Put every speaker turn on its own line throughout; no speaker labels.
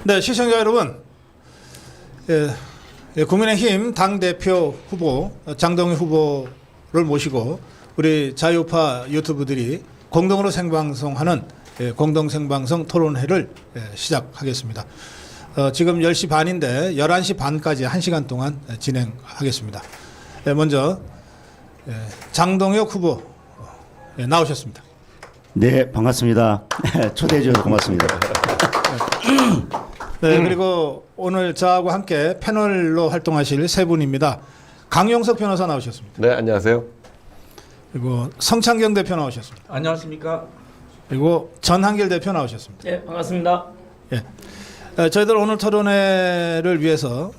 네, 시청자 여러분, 국민의힘 당대표 후보 장동희 후보를 모시고 우리 자유파 유튜브들이 공동으로 생방송하는 공동 생방송 토론회를 시작하겠습니다. 지금 10시 반인데 11시 반까지 1시간 동안 진행하겠습니다. 먼저 장동혁 후보 나오셨습니다.
네, 반갑습니다. 초대해 주셔서 고맙습니다.
네, 그리고 오늘 저하고 함께 패널로 활동하실 세 분입니다. 강용석 변호사 나오셨습니다.
네, 안녕하세요.
그리고 성창경 대표 나오셨습니다.
안녕하십니까.
그리고 전한길 대표 나오셨습니다.
예, 반갑습니다.
예. 저희들 오늘 토론회를 위해서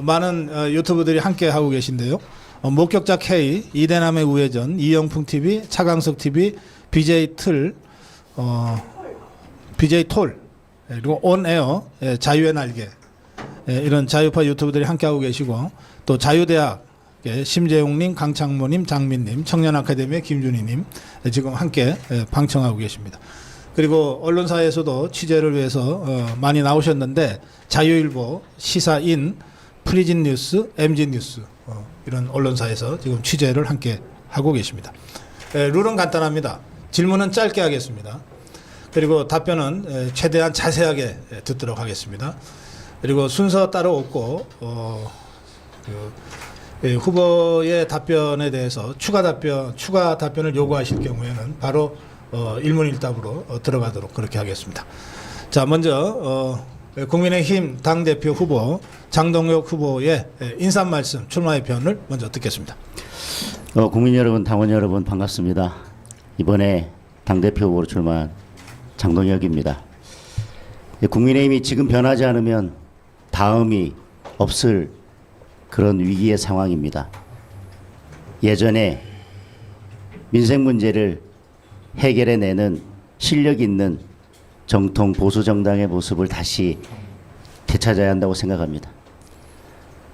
많은 유튜브들이 함께 하고 계신데요. 목격자 K, 이대남의 우회전, 이영풍 TV, 차강석 TV, BJ 틀, BJ 톨, 그리고 온에어, 자유의 날개, 이런 자유파 유튜브들이 함께 하고 계시고 또 자유대학 심재용님, 강창모님, 장민님, 청년아카데미의 김준희님 지금 함께 방청하고 계십니다. 그리고 언론사에서도 취재를 위해서 많이 나오셨는데 자유일보, 시사인, 프리진뉴스, MG뉴스 이런 언론사에서 지금 취재를 함께 하고 계십니다. 룰은 간단합니다. 질문은 짧게 하겠습니다. 그리고 답변은 최대한 자세하게 듣도록 하겠습니다. 그리고 순서 따로 없고 후보의 답변에 대해서 추가 답변을 요구하실 경우에는 바로 일문일답으로 들어가도록 그렇게 하겠습니다. 자, 먼저 국민의힘 당대표 후보 장동혁 후보의 인사 말씀, 출마의 변을 먼저 듣겠습니다.
국민 여러분, 당원 여러분 반갑습니다. 이번에 당대표 후보로 출마한 장동혁입니다. 국민의힘이 지금 변하지 않으면 다음이 없을 그런 위기의 상황입니다. 예전에 민생 문제를 해결해내는 실력 있는 정통 보수 정당의 모습을 다시 되찾아야 한다고 생각합니다.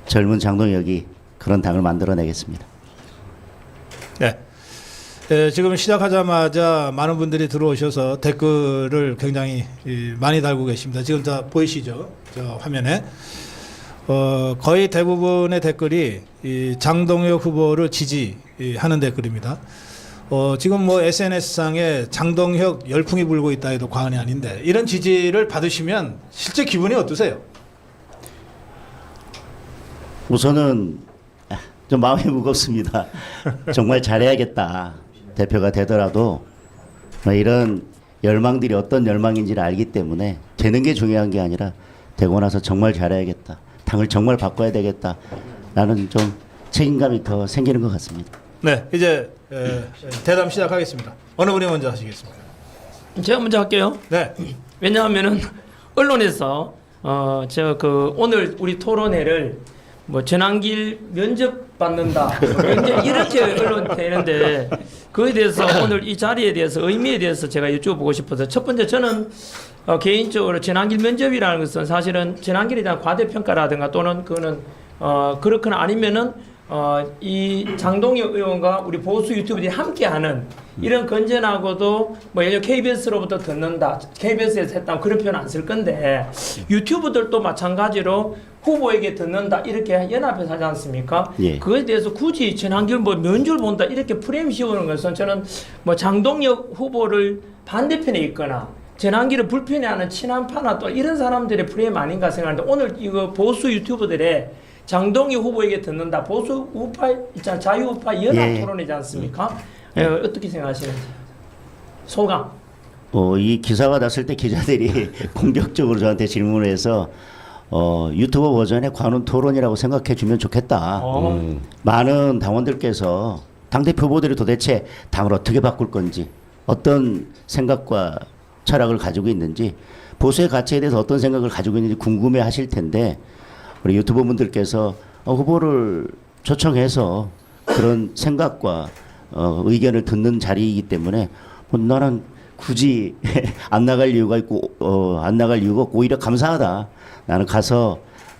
젊은 장동혁이 그런 당을 만들어내겠습니다.
네. 지금 시작하자마자 많은 분들이 들어오셔서 댓글을 굉장히 많이 달고 계십니다. 지금 다 보이시죠? 저 화면에. 거의 대부분의 댓글이 이 장동혁 후보를 지지하는 댓글입니다. 지금 뭐 SNS상에 장동혁 열풍이 불고 있다 해도 과언이 아닌데 이런 지지를 받으시면 실제 기분이 어떠세요?
우선은 좀 마음이 무겁습니다. 정말 잘해야겠다. 대표가 되더라도 이런 열망들이 어떤 열망인지를 알기 때문에 되는 게 중요한 게 아니라 되고 나서 정말 잘해야겠다. 당을 정말 바꿔야 되겠다. 라는 좀 책임감이 더 생기는 것 같습니다.
네, 이제 대담 시작하겠습니다. 어느 분이 먼저 하시겠습니까?
제가 먼저 할게요.
네.
왜냐하면은 언론에서 제가 오늘 우리 토론회를 뭐 전환길 면접 받는다 굉장히 이렇게 언론 되는데 그에 대해서 오늘 이 자리에 대해서 의미에 대해서 제가 여쭤보고 싶어서 첫 번째 저는 개인적으로 전환길 면접이라는 것은 사실은 전환길에 대한 과대평가라든가 또는 그거는 그렇거나 아니면은 이 장동혁 의원과 우리 보수 유튜브들이 함께하는 이런 건전하고도 뭐 예를 들어 KBS로부터 듣는다, KBS에서 했다 그런 표현 안 쓸 건데 유튜브들도 마찬가지로 후보에게 듣는다 이렇게 연합해서 하지 않습니까?
예.
그거에 대해서 굳이 전환길 뭐 면줄 본다 이렇게 프레임 씌우는 것은 저는 뭐 장동혁 후보를 반대편에 있거나 전환길을 불편해하는 친한파나 또 이런 사람들의 프레임 아닌가 생각하는데 오늘 이거 보수 유튜버들의 장동혁 후보에게 듣는다 보수 우파 있잖아 자유우파 연합
예.
토론이지 않습니까? 어떻게 생각하시는지 소감.
이 기사가 났을 때 기자들이 공격적으로 저한테 질문을 해서 유튜버 버전의 관훈 토론이라고 생각해 주면 좋겠다. 많은 당원들께서 당대표 후보들이 도대체 당을 어떻게 바꿀 건지 어떤 생각과 철학을 가지고 있는지 보수의 가치에 대해서 어떤 생각을 가지고 있는지 궁금해 하실 텐데 우리 유튜버 분들께서 후보를 초청해서 그런 생각과 의견을 듣는 자리이기 때문에 나는 굳이 안 나갈 이유가 있고 안 나갈 이유가 없고 오히려 감사하다. 나는 가서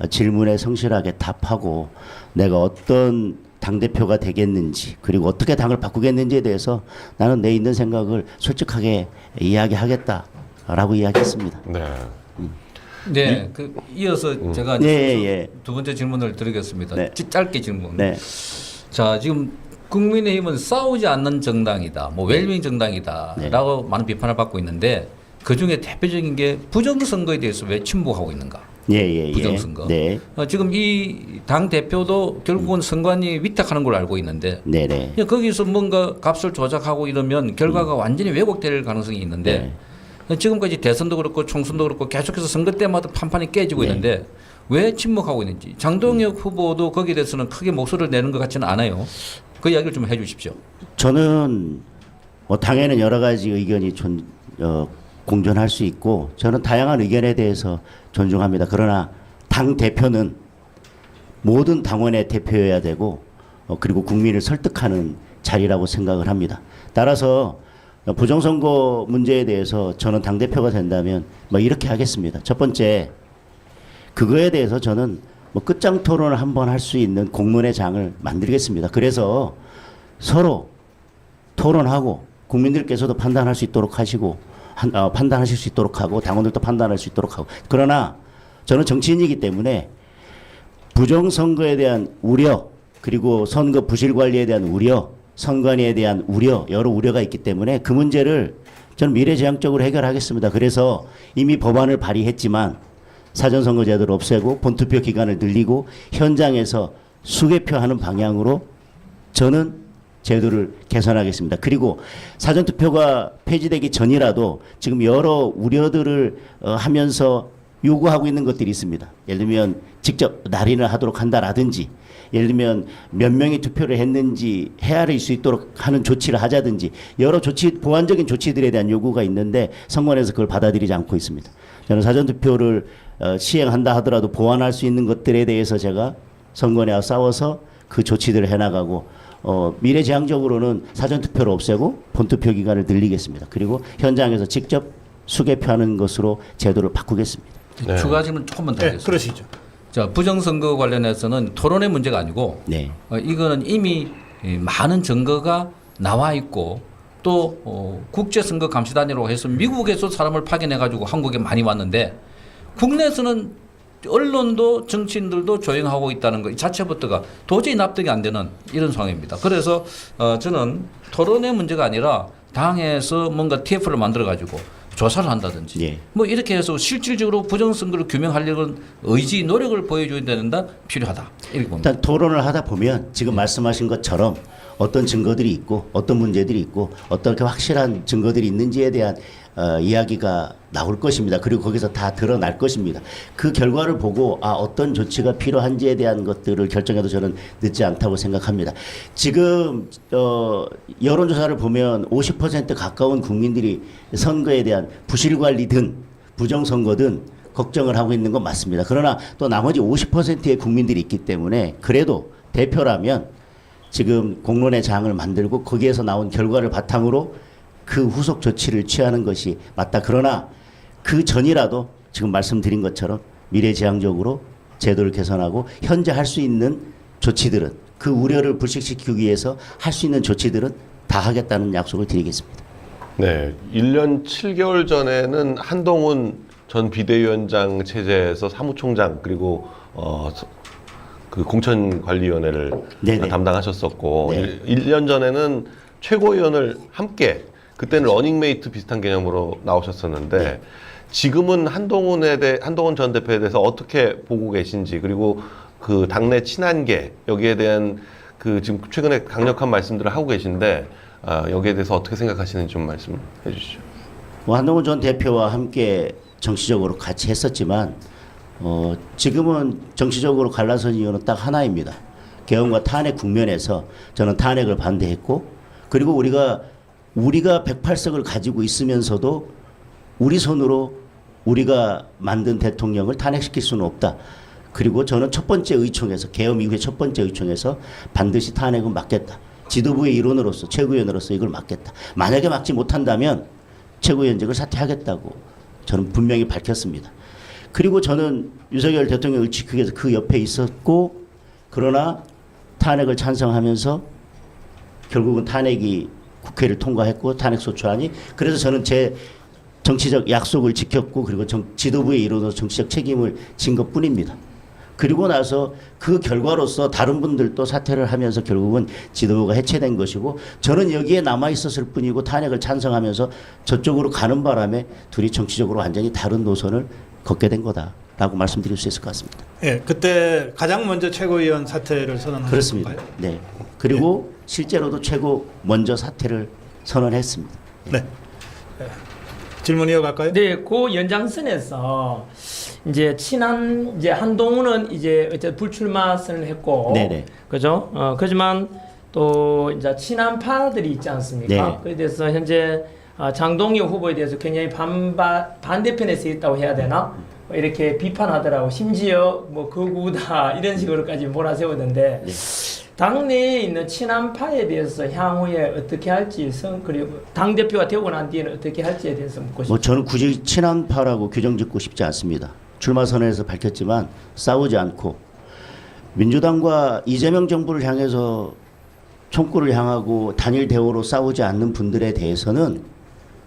질문에 성실하게 답하고 내가 어떤 당대표가 되겠는지 그리고 어떻게 당을 바꾸겠는지에 대해서 나는 내 있는 생각을 솔직하게 이야기하겠다라고 이야기했습니다.
네. 네, 그 이어서 제가
예.
두 번째 질문을 드리겠습니다.
네.
짧게 질문.
네.
자, 지금 국민의힘은 싸우지 않는 정당이다, 뭐 웰빙 정당이다라고 많은 비판을 받고 있는데 그 중에 대표적인 게 부정선거에 대해서 왜 침묵하고 있는가?
예.
부정선거.
네.
지금 이 당 대표도 결국은 선관위 위탁하는 걸로 알고 있는데
네네.
거기서 뭔가 값을 조작하고 이러면 결과가 완전히 왜곡될 가능성이 있는데 지금까지 대선도 그렇고 총선도 그렇고 계속해서 선거 때마다 판판이 깨지고 있는데 왜 침묵하고 있는지 장동혁 후보도 거기에 대해서는 크게 목소리를 내는 것 같지는 않아요. 그 이야기를 좀 해주십시오.
저는 뭐 당에는 여러 가지 의견이 공존할 수 있고 저는 다양한 의견에 대해서 존중합니다. 그러나 당 대표는 모든 당원의 대표여야 되고 그리고 국민을 설득하는 자리라고 생각을 합니다. 따라서 부정선거 문제에 대해서 저는 당 대표가 된다면 뭐 이렇게 하겠습니다. 첫 번째, 그거에 대해서 저는 뭐 끝장 토론을 한번 할 수 있는 공론의 장을 만들겠습니다. 그래서 서로 토론하고 국민들께서도 판단할 수 있도록 하시고 판단하실 수 있도록 하고 당원들도 판단할 수 있도록 하고. 그러나 저는 정치인이기 때문에 부정선거에 대한 우려, 그리고 선거 부실 관리에 대한 우려, 선관위에 대한 우려, 여러 우려가 있기 때문에 그 문제를 저는 미래지향적으로 해결하겠습니다. 그래서 이미 법안을 발의했지만 사전선거 제도를 없애고 본투표 기간을 늘리고 현장에서 수개표하는 방향으로 저는 제도를 개선하겠습니다. 그리고 사전투표가 폐지되기 전이라도 지금 여러 우려들을 하면서 요구하고 있는 것들이 있습니다. 예를 들면 직접 날인을 하도록 한다라든지, 예를 들면 몇 명이 투표를 했는지 헤아릴 수 있도록 하는 조치를 하자든지 여러 보완적인 조치들에 대한 요구가 있는데 선관위에서 그걸 받아들이지 않고 있습니다. 저는 사전투표를 시행한다 하더라도 보완할 수 있는 것들에 대해서 제가 선관위와 싸워서 그 조치들을 해나가고 미래지향적으로는 사전투표를 없애고 본투표 기간을 늘리겠습니다. 그리고 현장에서 직접 수개표하는 것으로 제도를 바꾸겠습니다.
네. 추가 질문 조금만 더
네,
하겠습니다.
그러시죠.
자, 부정선거 관련해서는 토론의 문제가 아니고
네.
이거는 이미 많은 증거가 나와 있고 또 국제선거감시단이라고 해서 미국에서 사람을 파견해 가지고 한국에 많이 왔는데 국내에서는 언론도 정치인들도 조용하고 있다는 것 이 자체부터가 도저히 납득이 안 되는 이런 상황입니다. 그래서 저는 토론의 문제가 아니라 당에서 뭔가 TF를 만들어 가지고 조사를 한다든지
예.
뭐 이렇게 해서 실질적으로 부정선거를 규명하려는 의지 노력을 보여줘야 되는다 필요하다 이렇게 봅니다.
일단 토론을 하다 보면 지금 말씀하신 것처럼 어떤 증거들이 있고 어떤 문제들이 있고 어떻게 확실한 증거들이 있는지에 대한 이야기가 나올 것입니다. 그리고 거기서 다 드러날 것입니다. 그 결과를 보고 어떤 조치가 필요한지에 대한 것들을 결정해도 저는 늦지 않다고 생각합니다. 지금 여론조사를 보면 50% 가까운 국민들이 선거에 대한 부실관리든 부정선거든 걱정을 하고 있는 건 맞습니다. 그러나 또 나머지 50%의 국민들이 있기 때문에 그래도 대표라면 지금 공론의 장을 만들고 거기에서 나온 결과를 바탕으로 그 후속 조치를 취하는 것이 맞다. 그러나 그 전이라도 지금 말씀드린 것처럼 미래지향적으로 제도를 개선하고 현재 할 수 있는 조치들은 그 우려를 불식시키기 위해서 할 수 있는 조치들은 다 하겠다는 약속을 드리겠습니다.
네, 1년 7개월 전에는 한동훈 전 비대위원장 체제에서 사무총장 그리고 그 공천관리위원회를
네네.
담당하셨었고
네.
1년 전에는 최고위원을 함께 그때는 러닝메이트 비슷한 개념으로 나오셨었는데
네.
지금은 한동훈 전 대표에 대해서 어떻게 보고 계신지 그리고 그 당내 친한계 여기에 대한 그 지금 최근에 강력한 말씀들을 하고 계신데 여기에 대해서 어떻게 생각하시는지 좀 말씀해 주시죠.
한동훈 전 대표와 함께 정치적으로 같이 했었지만 지금은 정치적으로 갈라선 이유는 딱 하나입니다. 개헌과 탄핵 국면에서 저는 탄핵을 반대했고 그리고 우리가 108석을 가지고 있으면서도 우리 손으로 우리가 만든 대통령을 탄핵시킬 수는 없다. 그리고 저는 첫 번째 의총에서 계엄 이후에 첫 번째 의총에서 반드시 탄핵은 막겠다. 지도부의 일원으로서 최고위원으로서 이걸 막겠다. 만약에 막지 못한다면 최고위원직을 사퇴하겠다고 저는 분명히 밝혔습니다. 그리고 저는 윤석열 대통령을 지키기 위해서 그 옆에 있었고 그러나 탄핵을 찬성하면서 결국은 탄핵이 국회를 통과했고 탄핵소추안이 그래서 저는 제 정치적 약속을 지켰고 그리고 지도부에 이르러서 정치적 책임을 진 것뿐입니다. 그리고 나서 그 결과로서 다른 분들도 사퇴를 하면서 결국은 지도부가 해체된 것이고 저는 여기에 남아 있었을 뿐이고 탄핵을 찬성하면서 저쪽으로 가는 바람에 둘이 정치적으로 완전히 다른 노선을 걷게 된 거다라고 말씀드릴 수 있을 것 같습니다.
예, 그때 가장 먼저 최고위원 사퇴를 선언한
그렇습니다.
건가요?
네. 그리고 실제로도 최고 먼저 사퇴를 선언했습니다.
네. 예. 질문 이어갈까요?
네, 그 연장선에서 이제 친한 이제 한동훈은 이제 어쨌든 불출마 선언했고,
네네.
그죠? 그렇지만 또 이제 친한파들이 있지 않습니까?
네.
그에 대해서 현재 장동혁 후보에 대해서 굉장히 반대편에 서 있다고 해야 되나? 이렇게 비판하더라고. 심지어 뭐 극우다 이런 식으로까지 몰아세우는데.
네.
당내에 있는 친한파에 대해서 향후에 어떻게 할지 그리고 당 대표가 되고 난 뒤에는 어떻게 할지에 대해서 묻고 싶습니다.
뭐 저는 굳이 친한파라고 규정짓고 싶지 않습니다. 출마 선언에서 밝혔지만 싸우지 않고 민주당과 이재명 정부를 향해서 총구를 향하고 단일 대우로 싸우지 않는 분들에 대해서는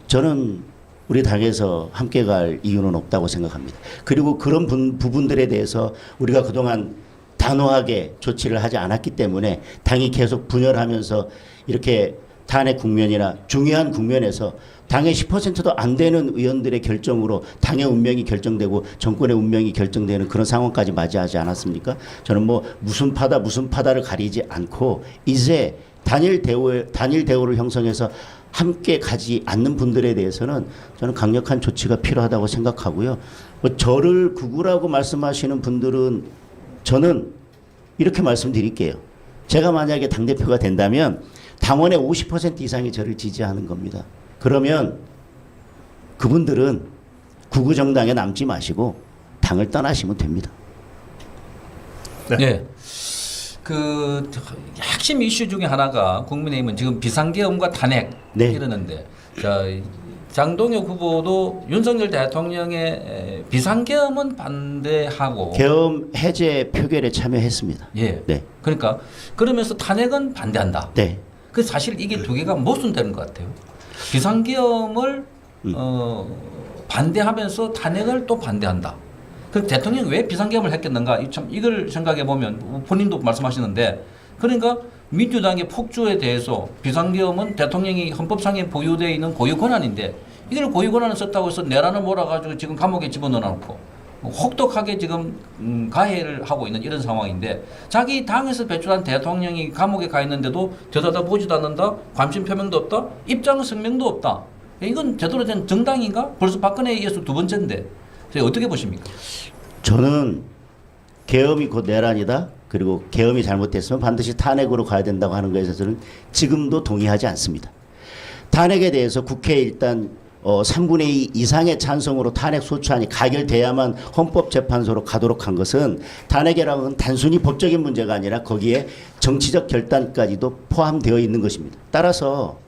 저는 우리 당에서 함께 갈 이유는 없다고 생각합니다. 그리고 그런 부분들에 대해서 우리가 그동안 단호하게 조치를 하지 않았기 때문에 당이 계속 분열하면서 이렇게 탄핵 국면이나 중요한 국면에서 당의 10%도 안 되는 의원들의 결정으로 당의 운명이 결정되고 정권의 운명이 결정되는 그런 상황까지 맞이하지 않았습니까? 저는 뭐 무슨 파다를 가리지 않고 이제 단일 대우를 형성해서 함께 가지 않는 분들에 대해서는 저는 강력한 조치가 필요하다고 생각하고요. 뭐 저를 극우라고 말씀하시는 분들은 저는 이렇게 말씀드릴게요. 제가 만약에 당대표가 된다면 당원의 50% 이상이 저를 지지하는 겁니다. 그러면 그분들은 극우 정당에 남지 마시고 당을 떠나시면 됩니다.
네. 그 핵심 이슈 중에 하나가 국민의힘은 지금 비상계엄과 탄핵
네.
이러는데 자, 장동혁 후보도 윤석열 대통령의 비상계엄은 반대하고
계엄 해제 표결에 참여했습니다.
예.
네.
그러니까 그러면서 탄핵은 반대한다.
네.
그 사실 이게 두 개가 모순되는 것 같아요. 비상계엄을 반대하면서 탄핵을 또 반대한다. 그 대통령이 왜 비상계엄을 했겠는가? 참 이걸 생각해 보면 본인도 말씀하시는데 그러니까 민주당의 폭주에 대해서 비상계엄은 대통령이 헌법상에 보유되어 있는 고유 권한인데 이걸 고유 권한을 썼다고 해서 내란을 몰아가지고 지금 감옥에 집어넣어놓고 혹독하게 지금 가해를 하고 있는 이런 상황인데 자기 당에서 배출한 대통령이 감옥에 가 있는데도 되돌아보지도 않는다, 관심 표명도 없다, 입장 성명도 없다. 이건 제대로 된 정당인가? 벌써 박근혜에 이어서 두 번째인데 어떻게 보십니까?
저는 계엄이 곧 내란이다. 그리고 계엄이 잘못됐으면 반드시 탄핵으로 가야 된다고 하는 것에 저는 지금도 동의하지 않습니다. 탄핵에 대해서 국회에 일단 3분의 2 이상의 찬성으로 탄핵 소추안이 가결돼야만 헌법재판소로 가도록 한 것은 탄핵이라는 건 단순히 법적인 문제가 아니라 거기에 정치적 결단까지도 포함되어 있는 것입니다. 따라서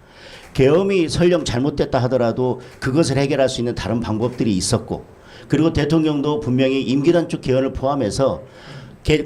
계엄이 설령 잘못됐다 하더라도 그것을 해결할 수 있는 다른 방법들이 있었고 그리고 대통령도 분명히 임기 단축 개헌을 포함해서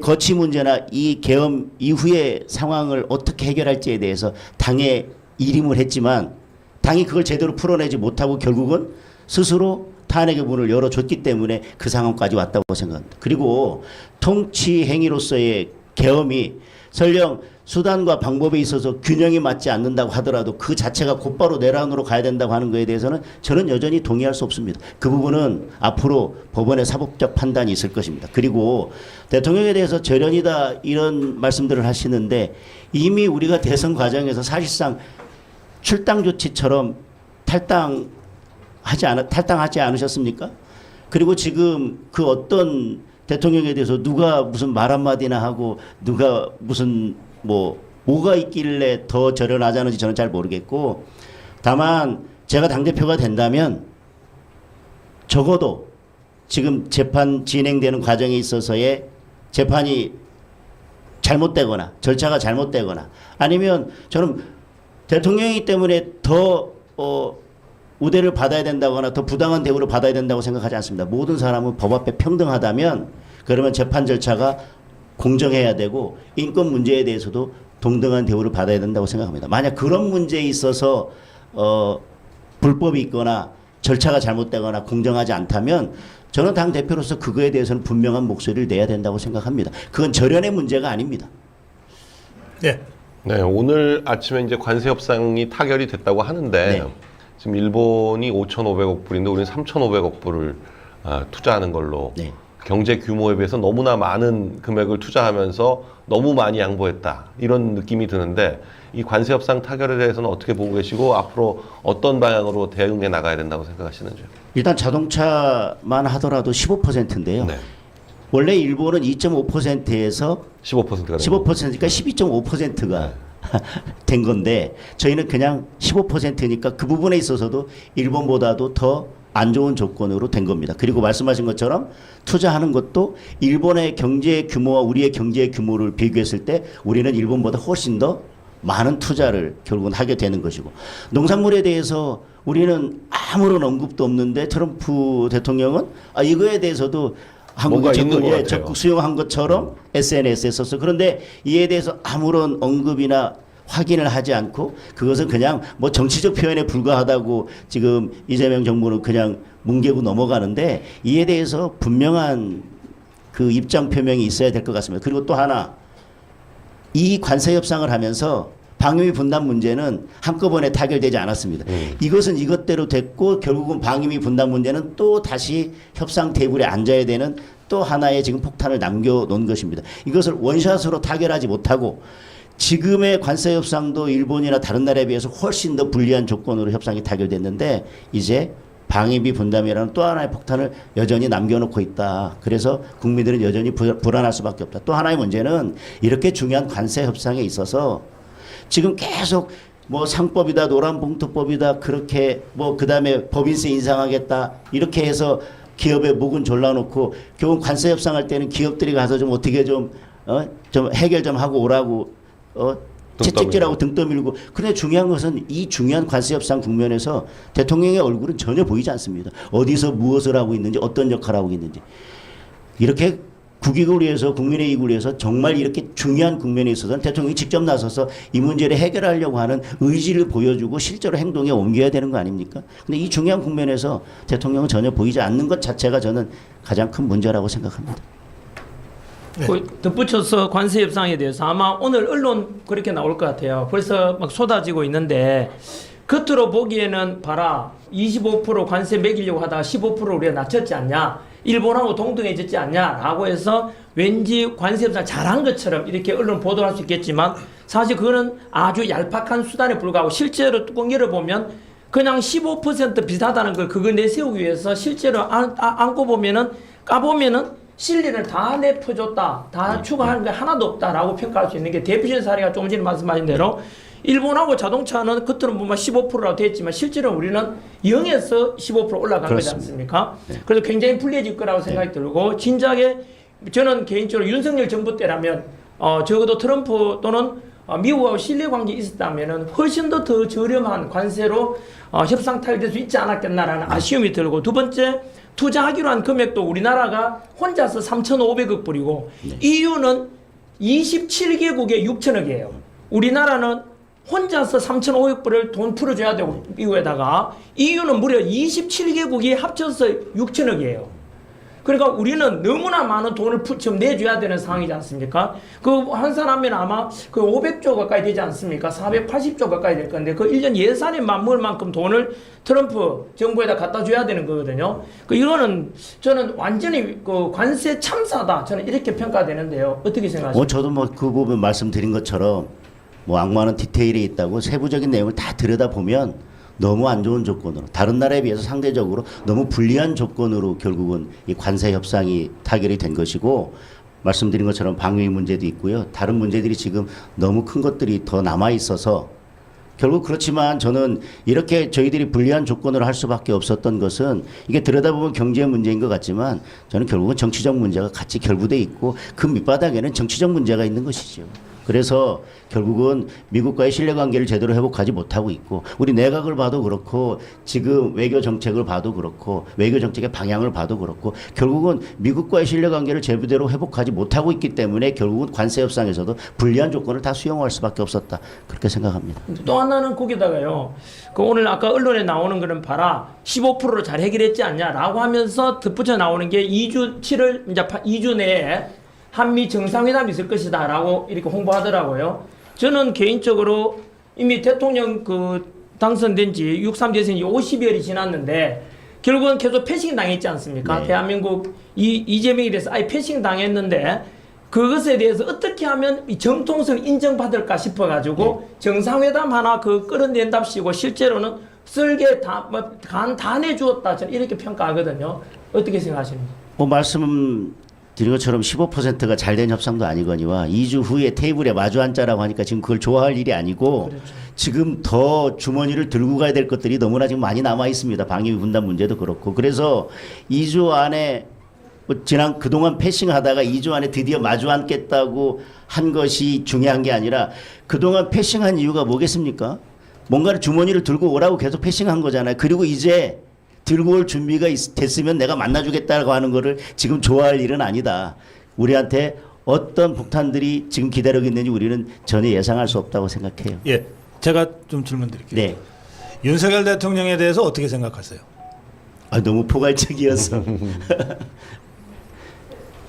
거치 문제나 이 계엄 이후의 상황을 어떻게 해결할지에 대해서 당에 일임을 했지만 당이 그걸 제대로 풀어내지 못하고 결국은 스스로 탄핵의 문을 열어줬기 때문에 그 상황까지 왔다고 생각합니다. 그리고 통치 행위로서의 계엄이 설령 수단과 방법에 있어서 균형이 맞지 않는다고 하더라도 그 자체가 곧바로 내란으로 가야 된다고 하는 것에 대해서는 저는 여전히 동의할 수 없습니다. 그 부분은 앞으로 법원의 사법적 판단이 있을 것입니다. 그리고 대통령에 대해서 절연이다 이런 말씀들을 하시는데 이미 우리가 대선 과정에서 사실상 출당 조치처럼 탈당하지 않으셨습니까? 그리고 지금 그 어떤 대통령에 대해서 누가 무슨 말 한마디나 하고 누가 무슨 뭐가 있길래 더 절연하자는지 저는 잘 모르겠고 다만 제가 당대표가 된다면 적어도 지금 재판 진행되는 과정에 있어서의 재판이 잘못되거나 절차가 잘못되거나 아니면 저는 대통령이기 때문에 더 우대를 받아야 된다거나 더 부당한 대우를 받아야 된다고 생각하지 않습니다. 모든 사람은 법 앞에 평등하다면 그러면 재판 절차가 공정해야 되고 인권 문제에 대해서도 동등한 대우를 받아야 된다고 생각합니다. 만약 그런 문제에 있어서 불법이 있거나 절차가 잘못되거나 공정하지 않다면 저는 당 대표로서 그거에 대해서는 분명한 목소리를 내야 된다고 생각합니다. 그건 절연의 문제가 아닙니다.
예.
네, 오늘 아침에 이제 관세 협상이 타결이 됐다고 하는데
네.
지금 일본이 5,500억 불인데 우리는 3,500억 불을 투자하는 걸로
네.
경제 규모에 비해서 너무나 많은 금액을 투자하면서 너무 많이 양보했다 이런 느낌이 드는데 이 관세 협상 타결에 대해서는 어떻게 보고 계시고 앞으로 어떤 방향으로 대응해 나가야 된다고 생각하시는지요?
일단 자동차만 하더라도 15%인데요.
네,
원래 일본은 2.5%에서
15%가
15%니까 12.5%가 된 건데 저희는 그냥 15%니까 그 부분에 있어서도 일본보다도 더 안 좋은 조건으로 된 겁니다. 그리고 말씀하신 것처럼 투자하는 것도 일본의 경제 규모와 우리의 경제 규모를 비교했을 때 우리는 일본보다 훨씬 더 많은 투자를 결국은 하게 되는 것이고 농산물에 대해서 우리는 아무런 언급도 없는데 트럼프 대통령은 이거에 대해서도 한국이
뭔가 있는 것 같아요.
적극 수용한 것처럼 SNS에 썼어. 그런데 이에 대해서 아무런 언급이나 확인을 하지 않고 그것은 그냥 뭐 정치적 표현에 불과하다고 지금 이재명 정부는 그냥 뭉개고 넘어가는데 이에 대해서 분명한 그 입장 표명이 있어야 될 것 같습니다. 그리고 또 하나 이 관세 협상을 하면서 방위비 분담 문제는 한꺼번에 타결되지 않았습니다. 이것은 이것대로 됐고 결국은 방위비 분담 문제는 또 다시 협상 테이블에 앉아야 되는 또 하나의 지금 폭탄을 남겨놓은 것입니다. 이것을 원샷으로 타결하지 못하고 지금의 관세 협상도 일본이나 다른 나라에 비해서 훨씬 더 불리한 조건으로 협상이 타결됐는데 이제 방위비 분담이라는 또 하나의 폭탄을 여전히 남겨놓고 있다. 그래서 국민들은 여전히 불안할 수밖에 없다. 또 하나의 문제는 이렇게 중요한 관세 협상에 있어서 지금 계속 뭐 상법이다 노란봉투법이다 그렇게 뭐 그다음에 법인세 인상하겠다 이렇게 해서 기업의 목은 졸라놓고 결국 관세 협상할 때는 기업들이 가서 좀 어떻게 좀 해결 좀 하고 오라고 채찍질하고 등 떠밀고 그런데 중요한 것은 이 중요한 관세 협상 국면에서 대통령의 얼굴은 전혀 보이지 않습니다. 어디서 무엇을 하고 있는지 어떤 역할을 하고 있는지 이렇게 국익을 위해서 국민의 이익을 위해서 정말 이렇게 중요한 국면에 있어서는 대통령이 직접 나서서 이 문제를 해결하려고 하는 의지를 보여주고 실제로 행동에 옮겨야 되는 거 아닙니까? 근데 이 중요한 국면에서 대통령은 전혀 보이지 않는 것 자체가 저는 가장 큰 문제라고 생각합니다.
그 덧붙여서 관세 협상에 대해서 아마 오늘 언론 그렇게 나올 것 같아요. 벌써 막 쏟아지고 있는데 겉으로 보기에는 봐라 25% 관세 매기려고 하다가 15% 우리가 낮췄지 않냐 일본하고 동등해졌지 않냐라고 해서 왠지 관세 협상 잘한 것처럼 이렇게 언론 보도를 할 수 있겠지만 사실 그거는 아주 얄팍한 수단에 불과하고 실제로 뚜껑 열어보면 그냥 15% 비슷하다는 걸 그걸 내세우기 위해서 실제로 안고 보면은 까보면은 실리를 다 내퍼줬다. 다 추가하는 게 하나도 없다라고 평가할 수 있는 게 대표적인 사례가 조금 전에 말씀하신 대로 일본하고 자동차는 겉으로 보면 15%라고 되어 있지만 실제로 우리는 0에서 15% 올라간 거지 않습니까? 그래서 굉장히 불리해질 거라고 생각이 들고 진작에 저는 개인적으로 윤석열 정부 때라면 적어도 트럼프 또는 미국하고 신뢰 관계 있었다면은 훨씬 더 저렴한 관세로 협상 타결될 수 있지 않았겠나라는 아쉬움이 들고 두 번째 투자하기로 한 금액도 우리나라가 혼자서 3,500억 불이고 EU는 27개국에 6천억이에요. 우리나라는 혼자서 3,500억 불을 돈 풀어줘야 되고 미국에다가 EU는 무려 27개국이 합쳐서 6천억이에요. 그러니까 우리는 너무나 많은 돈을 지금 내줘야 되는 상황이지 않습니까? 그 환산하면 아마 그 500조 가까이 되지 않습니까? 480조 가까이 될 건데 그 1년 예산에 맞물 만큼 돈을 트럼프 정부에다 갖다 줘야 되는 거거든요. 그 이거는 저는 완전히 그 관세 참사다. 저는 이렇게 평가되는데요. 어떻게 생각하십니까?
저도 뭐 그 부분 말씀드린 것처럼 뭐 악마는 디테일에 있다고 세부적인 내용을 다 들여다보면 너무 안 좋은 조건으로 다른 나라에 비해서 상대적으로 너무 불리한 조건으로 결국은 이 관세 협상이 타결이 된 것이고 말씀드린 것처럼 방위 문제도 있고요. 다른 문제들이 지금 너무 큰 것들이 더 남아 있어서 결국 그렇지만 저는 이렇게 저희들이 불리한 조건으로 할 수밖에 없었던 것은 이게 들여다보면 경제 문제인 것 같지만 저는 결국은 정치적 문제가 같이 결부돼 있고 그 밑바닥에는 정치적 문제가 있는 것이죠. 그래서 결국은 미국과의 신뢰관계를 제대로 회복하지 못하고 있고 우리 내각을 봐도 그렇고 지금 외교 정책을 봐도 그렇고 외교 정책의 방향을 봐도 그렇고 결국은 미국과의 신뢰관계를 제대로 회복하지 못하고 있기 때문에 결국은 관세 협상에서도 불리한 조건을 다 수용할 수밖에 없었다. 그렇게 생각합니다.
또 하나는 거기다가요. 그 오늘 아까 언론에 나오는 거는 봐라 15%로 잘 해결했지 않냐라고 하면서 덧붙여 나오는 게 2주 7월 이제 2주 내에 한미 정상회담이 있을 것이다라고 이렇게 홍보하더라고요. 저는 개인적으로 이미 대통령 그 당선된 지 6.3 대선이 50여일이 지났는데 결국은 계속 패싱 당했지 않습니까?
네.
대한민국 이재명에 대해서 아예 패싱 당했는데 그것에 대해서 어떻게 하면 이 정통성을 인정받을까 싶어가지고 정상회담 하나 그 끌어낸답시고 실제로는 쓸개 다 내주었다 저는 이렇게 평가하거든요. 어떻게 생각하십니까?
말씀드린 것처럼 15%가 잘된 협상도 아니거니와 2주 후에 테이블에 마주 앉자라고 하니까 지금 그걸 좋아할 일이 아니고
그렇죠.
지금 더 주머니를 들고 가야 될 것들이 너무나 지금 많이 남아 있습니다. 방위 분담 문제도 그렇고 그래서 2주 안에 그동안 패싱하다가 2주 안에 드디어 마주 앉겠다고 한 것이 중요한 게 아니라 그동안 패싱한 이유가 뭐겠습니까? 뭔가를 주머니를 들고 오라고 계속 패싱한 거잖아요. 그리고 이제 들고 올 준비가 됐으면 내가 만나주겠다고 하는 거를 지금 좋아할 일은 아니다. 우리한테 어떤 폭탄들이 지금 기다리고 있는지 우리는 전혀 예상할 수 없다고 생각해요.
예, 제가 좀 질문 드릴게요.
네.
윤석열 대통령에 대해서 어떻게 생각하세요?
너무 포괄적이어서.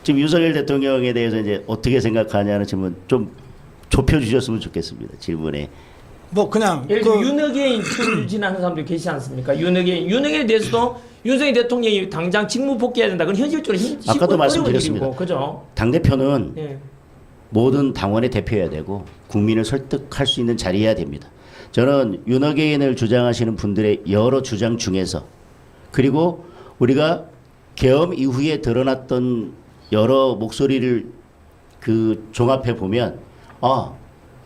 지금 윤석열 대통령에 대해서 이제 어떻게 생각하냐는 질문 좀 좁혀주셨으면 좋겠습니다. 질문에.
뭐 그냥
예를 들어 윤핵인 출진하는 사람도 계시지 않습니까? 윤핵인에 대해서도 윤석열 대통령이 당장 직무 복귀해야 된다. 그건 현실적으로
아까도 말씀드렸습니다.
그죠?
당대표는
예.
모든 당원의 대표여야 되고 국민을 설득할 수 있는 자리여야 됩니다. 저는 윤핵인을 주장하시는 분들의 여러 주장 중에서 그리고 우리가 계엄 이후에 드러났던 여러 목소리를 그 종합해 보면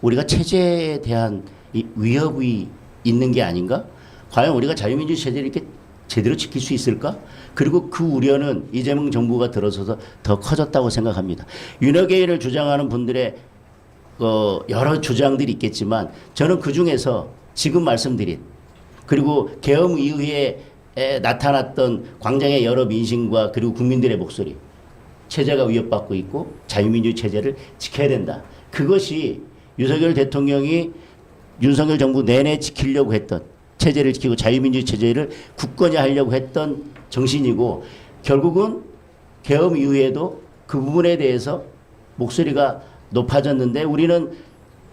우리가 체제에 대한 이 위협이 있는 게 아닌가? 과연 우리가 자유민주주의 체제를 이렇게 제대로 지킬 수 있을까? 그리고 그 우려는 이재명 정부가 들어서서 더 커졌다고 생각합니다. 윤핵인을 주장하는 분들의 여러 주장들이 있겠지만 저는 그 중에서 지금 말씀드린 그리고 계엄 이후에 나타났던 광장의 여러 민심과 그리고 국민들의 목소리 체제가 위협받고 있고 자유민주주의 체제를 지켜야 된다. 그것이 윤석열 대통령이 윤석열 정부 내내 지키려고 했던 체제를 지키고 자유민주주의 체제를 굳건히 하려고 했던 정신이고 결국은 계엄 이후에도 그 부분에 대해서 목소리가 높아졌는데 우리는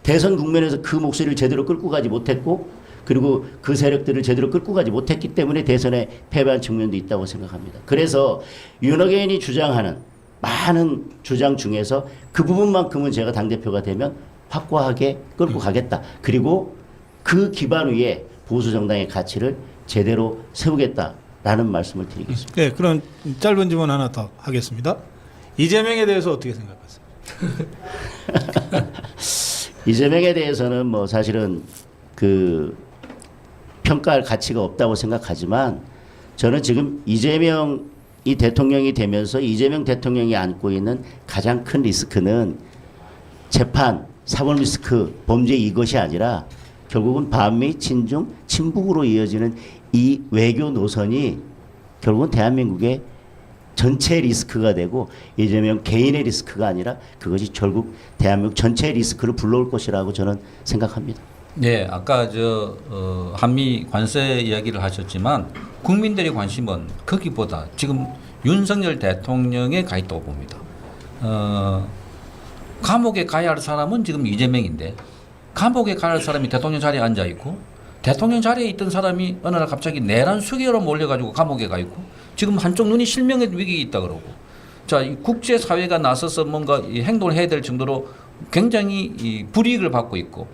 대선 국면에서 그 목소리를 제대로 끌고 가지 못했고 그리고 그 세력들을 제대로 끌고 가지 못했기 때문에 대선에 패배한 측면도 있다고 생각합니다. 그래서 윤핵인이 주장하는 많은 주장 중에서 그 부분만큼은 제가 당대표가 되면 확고하게 끌고 가겠다. 그리고 그 기반 위에 보수정당의 가치를 제대로 세우겠다라는 말씀을 드리겠습니다.
네, 그럼 짧은 질문 하나 더 하겠습니다. 이재명에 대해서 어떻게 생각하세요?
이재명에 대해서는 뭐 사실은 그 평가할 가치가 없다고 생각하지만 저는 지금 이재명이 대통령이 되면서 이재명 대통령이 안고 있는 가장 큰 리스크는 재판, 사법 리스크, 범죄 이것이 아니라 결국은 반미, 친중, 친북으로 이어지는 이 외교 노선이 결국은 대한민국의 전체 리스크가 되고 이재명 개인의 리스크가 아니라 그것이 결국 대한민국 전체 리스크를 불러올 것이라고 저는 생각합니다.
네, 아까 한미 관세 이야기를 하셨지만 국민들의 관심은 거기보다 지금 윤석열 대통령에 가 있다고 봅니다. 감옥에 가야 할 사람은 지금 이재명인데 감옥에 가야 할 사람이 대통령 자리에 앉아 있고 대통령 자리에 있던 사람이 어느 날 갑자기 내란 수개로 몰려가지고 감옥에 가 있고 지금 한쪽 눈이 실명의 위기에 있다 그러고 자, 이 국제사회가 나서서 뭔가 이 행동을 해야 될 정도로 굉장히 이 불이익을 받고 있고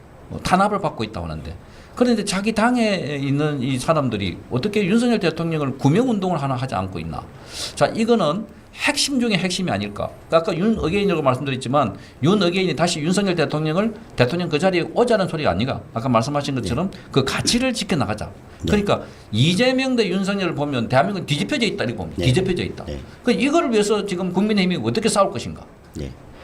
탄압을 받고 있다고 하는데 그런데 자기 당에 있는 이 사람들이 어떻게 윤석열 대통령을 구명운동을 하나 하지 않고 있나. 자, 이거는 핵심 중에 핵심이 아닐까. 아까 윤핵인이라고 말씀드렸지만 윤핵인이 다시 윤석열 대통령을 대통령 그 자리에 오자는 소리가 아니가. 아까 말씀하신 것처럼 그 가치를 지켜나가자. 그러니까 이재명 대 윤석열을 보면 대한민국은 뒤집혀져 있다 이렇게 봅니다. 뒤집혀져 있다. 그러니까 이걸 위해서 지금 국민의힘이 어떻게 싸울 것인가.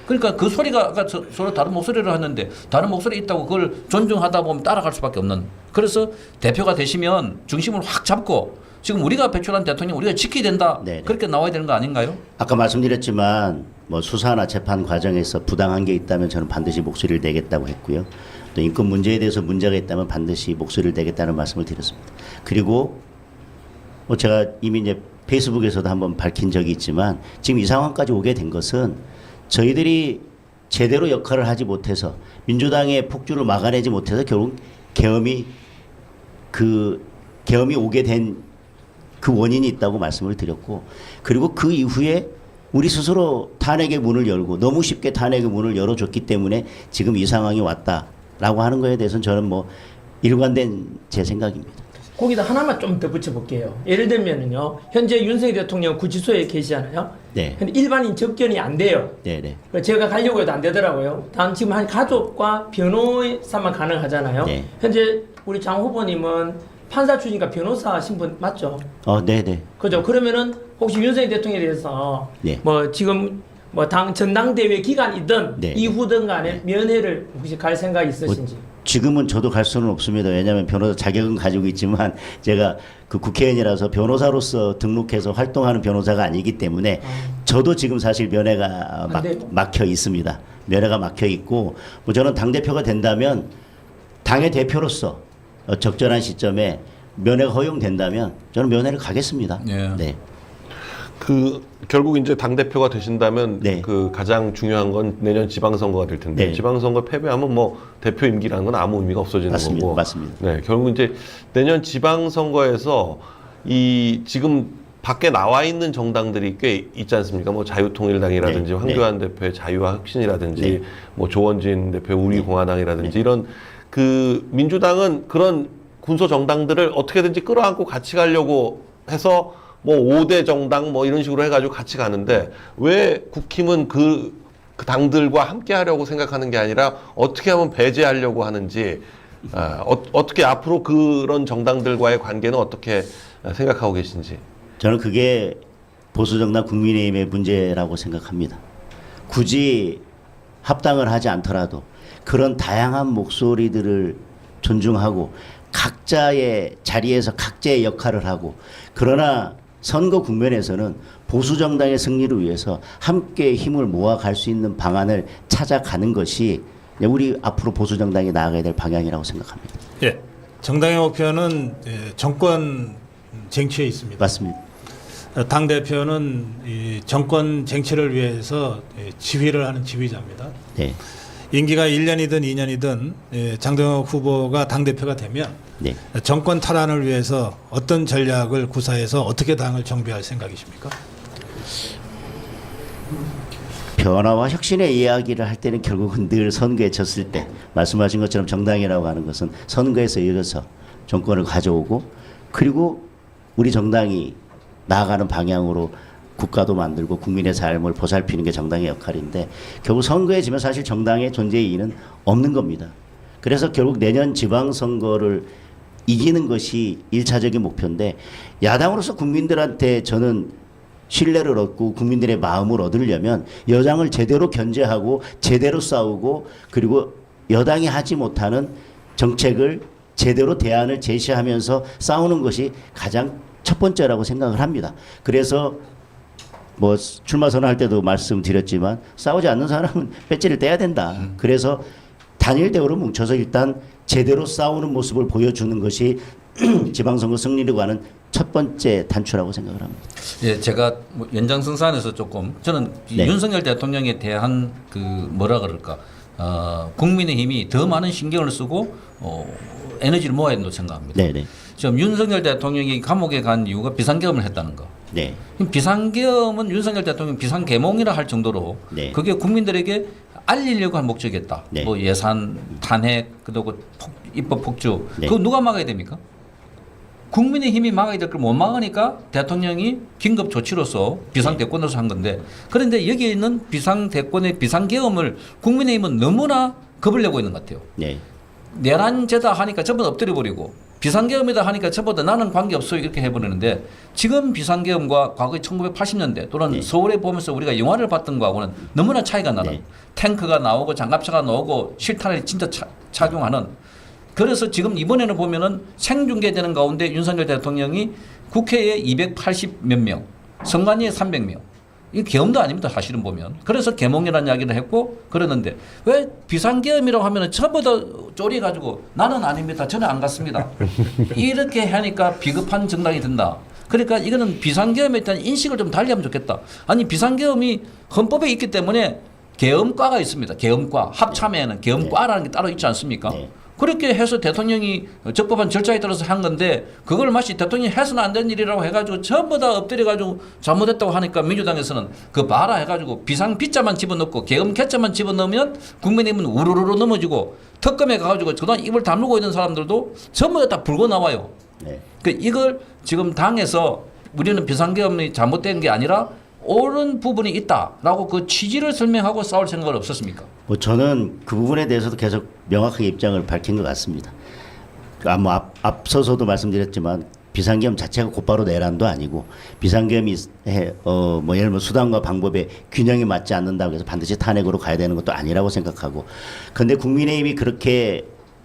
그러니까 그 소리가 아까 서로 다른 목소리를 하는데 다른 목소리 있다고 그걸 존중하다 보면 따라갈 수밖에 없는. 그래서 대표가 되시면 중심을 확 잡고 지금 우리가 배출한 대통령 우리가 지켜야 된다.
네네.
그렇게 나와야 되는 거 아닌가요?
아까 말씀드렸지만 뭐 수사나 재판 과정에서 부당한 게 있다면 저는 반드시 목소리를 내겠다고 했고요. 또 인권 문제에 대해서 문제가 있다면 반드시 목소리를 내겠다는 말씀을 드렸습니다. 그리고 뭐 제가 이미 이제 페이스북에서도 한번 밝힌 적이 있지만 지금 이 상황까지 오게 된 것은 저희들이 제대로 역할을 하지 못해서 민주당의 폭주를 막아내지 못해서 결국 계엄이 오게 된 그 원인이 있다고 말씀을 드렸고, 그리고 그 이후에 우리 스스로 탄핵의 문을 열고 너무 쉽게 탄핵의 문을 열어줬기 때문에 지금 이 상황이 왔다라고 하는 거에 대해서는 저는 뭐 일관된 제 생각입니다.
거기다 하나만 좀 더 붙여볼게요. 예를 들면은요, 현재 윤석열 대통령 구치소에 계시잖아요.
네.
근데 일반인 접견이 안 돼요.
네네.
제가 가려고 해도 안 되더라고요. 단 지금 한 가족과 변호사만 가능하잖아요.
네.
현재 우리 장 후보님은 판사 출신과 변호사 신분 맞죠?
네네.
그죠? 그러면은 혹시 윤석열 대통령에 대해서
네.
뭐 지금 뭐 당 전당대회 기간이든
네.
이후든 간에 면회를 혹시 갈 생각 있으신지?
지금은 저도 갈 수는 없습니다. 왜냐하면 변호사 자격은 가지고 있지만 제가 그 국회의원이라서 변호사로서 등록해서 활동하는 변호사가 아니기 때문에 저도 지금 사실 면회가
안 돼요?
막혀 있습니다. 면회가 막혀 있고 뭐 저는 당대표가 된다면 당의 대표로서 적절한 시점에 면회가 허용된다면 저는 면회를 가겠습니다.
예.
네.
그 결국 이제 당 대표가 되신다면
네.
그 가장 중요한 건 내년 지방선거가 될 텐데
네.
지방선거 패배하면 뭐 대표 임기라는 건 아무 의미가 없어지는
맞습니다.
거고.
맞습니다.
네, 결국 이제 내년 지방선거에서 이 지금 밖에 나와 있는 정당들이 꽤 있지 않습니까? 뭐 자유통일당이라든지
네.
황교안 대표의 자유와 혁신이라든지
네.
뭐 조원진 대표의 우리공화당이라든지 이런 그 민주당은 그런 군소 정당들을 어떻게든지 끌어안고 같이 가려고 해서 뭐 5대 정당 뭐 이런 식으로 해가지고 같이 가는데 왜 국힘은 그 당들과 함께 하려고 생각하는 게 아니라 어떻게 하면 배제하려고 하는지 어떻게 앞으로 그런 정당들과의 관계는 어떻게 생각하고 계신지.
저는 그게 보수정당 국민의힘의 문제라고 생각합니다. 굳이 합당을 하지 않더라도 그런 다양한 목소리들을 존중하고 각자의 자리에서 각자의 역할을 하고, 그러나 선거 국면에서는 보수정당의 승리를 위해서 함께 힘을 모아갈 수 있는 방안을 찾아가는 것이 우리 앞으로 보수정당이 나아가야 될 방향이라고 생각합니다.
예. 정당의 목표는 정권 쟁취에 있습니다.
맞습니다.
당 대표는 이 정권 쟁취를 위해서 지휘를 하는 지휘자입니다.
네.
임기가 1년이든 2년이든 장동혁 후보가 당 대표가 되면
네.
정권 탈환을 위해서 어떤 전략을 구사해서 어떻게 당을 정비할 생각이십니까?
변화와 혁신의 이야기를 할 때는 결국은 늘 선거에 졌을 때 말씀하신 것처럼 정당이라고 하는 것은 선거에서 이어서 정권을 가져오고, 그리고 우리 정당이 나아가는 방향으로 국가도 만들고 국민의 삶을 보살피는 게 정당의 역할인데, 결국 선거에 지면 사실 정당의 존재의 의의는 없는 겁니다. 그래서 결국 내년 지방선거를 이기는 것이 1차적인 목표인데, 야당으로서 국민들한테 저는 신뢰를 얻고 국민들의 마음을 얻으려면 여당을 제대로 견제하고 제대로 싸우고, 그리고 여당이 하지 못하는 정책을 제대로 대안을 제시하면서 싸우는 것이 가장 첫 번째라고 생각을 합니다. 그래서 뭐 출마 선언할 때도 말씀드렸지만 싸우지 않는 사람은 배지를 떼야 된다. 그래서 단일 대우로 뭉쳐서 일단 제대로 싸우는 모습을 보여주는 것이 지방선거 승리를 가는 첫 번째 단추라고 생각을 합니다.
예, 제가 뭐 연장선상에서 조금 저는 이
네.
윤석열 대통령에 대한 그 뭐라 그럴까 국민의힘이 더 많은 신경을 쓰고 에너지를 모아야 된다고 생각합니다.
네네.
지금 윤석열 대통령이 감옥에 간 이유가 비상계엄을 했다는 거.
네.
비상계엄은 윤석열 대통령 비상계몽이라 할 정도로
네.
그게 국민들에게 알리려고 한 목적이었다.
네.
뭐 예산 탄핵 그리고 입법 폭주.
네.
그거 누가 막아야 됩니까? 국민의힘이 막아야 될 걸 못 막으니까 대통령이 긴급 조치로서 비상대권으로서 한 건데, 그런데 여기에 있는 비상대권의 비상계엄을 국민의힘은 너무나 겁을 내고 있는 것 같아요.
네.
내란제다 하니까 전부 엎드려 버리고 비상계엄이다 하니까 저보다 나는 관계없어요 이렇게 해버리는데 지금 비상계엄과 과거 1980년대 또는 서울에 보면서 우리가 영화를 봤던 거하고는 너무나 차이가 나는
네.
탱크가 나오고 장갑차가 나오고 실탄을 진짜 착용하는 그래서 지금 이번에는 보면은 생중계되는 가운데 윤석열 대통령이 국회에 280 몇 명, 선관위에 300명. 이 계엄도 아닙니다. 사실은 보면. 그래서 계몽이라는 이야기를 했고 그러는데 왜 비상계엄이라고 하면은 전부 다 쪼리가지고 나는 아닙니다. 저는 안 갔습니다. 이렇게 하니까 비겁한 정당이 된다. 그러니까 이거는 비상계엄에 대한 인식을 좀 달리하면 좋겠다. 아니 비상계엄이 헌법에 있기 때문에 계엄과가 있습니다. 계엄과 합참에는 계엄과라는 게 따로 있지 않습니까?
네.
그렇게 해서 대통령이 적법한 절차에 따라서 한 건데 그걸 마치 대통령이 해서는 안 된 일이라고 해가지고 전부 다 엎드려가지고 잘못했다고 하니까 민주당에서는 그 봐라 해가지고 비상 빗자만 집어넣고 계엄 개자만 집어넣으면 국민의힘은 우르르르 넘어지고 특검에 가가지고 그동안 입을 다물고 있는 사람들도 전부 다 불고 나와요.
네.
그 이걸 지금 당에서 우리는 비상계엄이 잘못된 게 아니라 옳은 부분이 있다라고 그 취지를 설명하고 싸울 생각은 없었습니까?
뭐 저는 그 부분에 대해서도 계속 명확하게 입장을 밝힌 것 같습니다. 뭐 앞서서도 말씀드렸지만 비상계엄 자체가 곧바로 내란도 아니고 비상계엄이 뭐 예를 들면 수단과 방법에 균형이 맞지 않는다고 해서 반드시 탄핵으로 가야 되는 것도 아니라고 생각하고 근데 국민의힘이 그렇게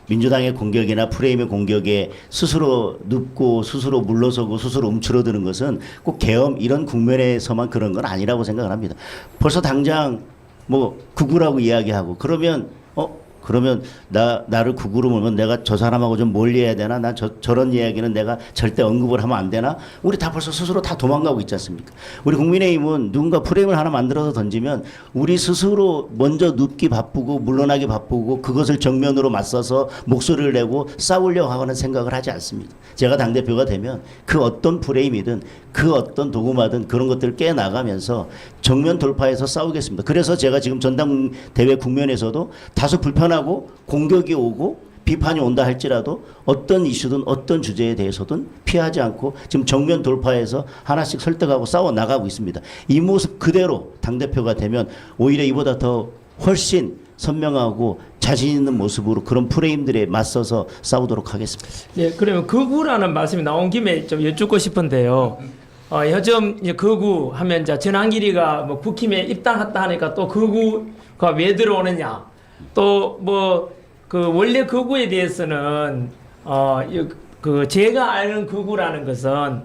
민주당의 공격이나 프레임의 공격에 스스로 눕고 스스로 물러서고 스스로 움츠러드는 것은 꼭 계엄 이런 국면에서만 그런 건 아니라고 생각을 합니다. 벌써 당장 뭐 극우라고 이야기하고 그러면 나를 극우로 몰면 내가 저 사람하고 좀 멀리해야 되나? 난 저런 이야기는 내가 절대 언급을 하면 안 되나? 우리 다 벌써 스스로 다 도망가고 있지 않습니까? 우리 국민의힘은 누군가 프레임을 하나 만들어서 던지면 우리 스스로 먼저 눕기 바쁘고 물러나기 바쁘고 그것을 정면으로 맞서서 목소리를 내고 싸우려고 하는 생각을 하지 않습니다. 제가 당대표가 되면 그 어떤 프레임이든 그 어떤 도구마든 그런 것들을 깨나가면서 정면 돌파해서 싸우겠습니다. 그래서 제가 지금 전당대회 국면에서도 다소 불편하고 공격이 오고 비판이 온다 할지라도 어떤 이슈든 어떤 주제에 대해서든 피하지 않고 지금 정면 돌파해서 하나씩 설득하고 싸워 나가고 있습니다. 이 모습 그대로 당대표가 되면 오히려 이보다 더 훨씬 선명하고 자신 있는 모습으로 그런 프레임들에 맞서서 싸우도록 하겠습니다.
네, 그러면 극우라는 말씀이 나온 김에 좀 여쭙고 싶은데요. 요즘 이제 극우 하면 이제 전환길이가 뭐 국힘에 입당했다 하니까 또 극우가 왜 들어오느냐. 또 뭐 그 원래 극우에 대해서는 그 제가 아는 극우라는 것은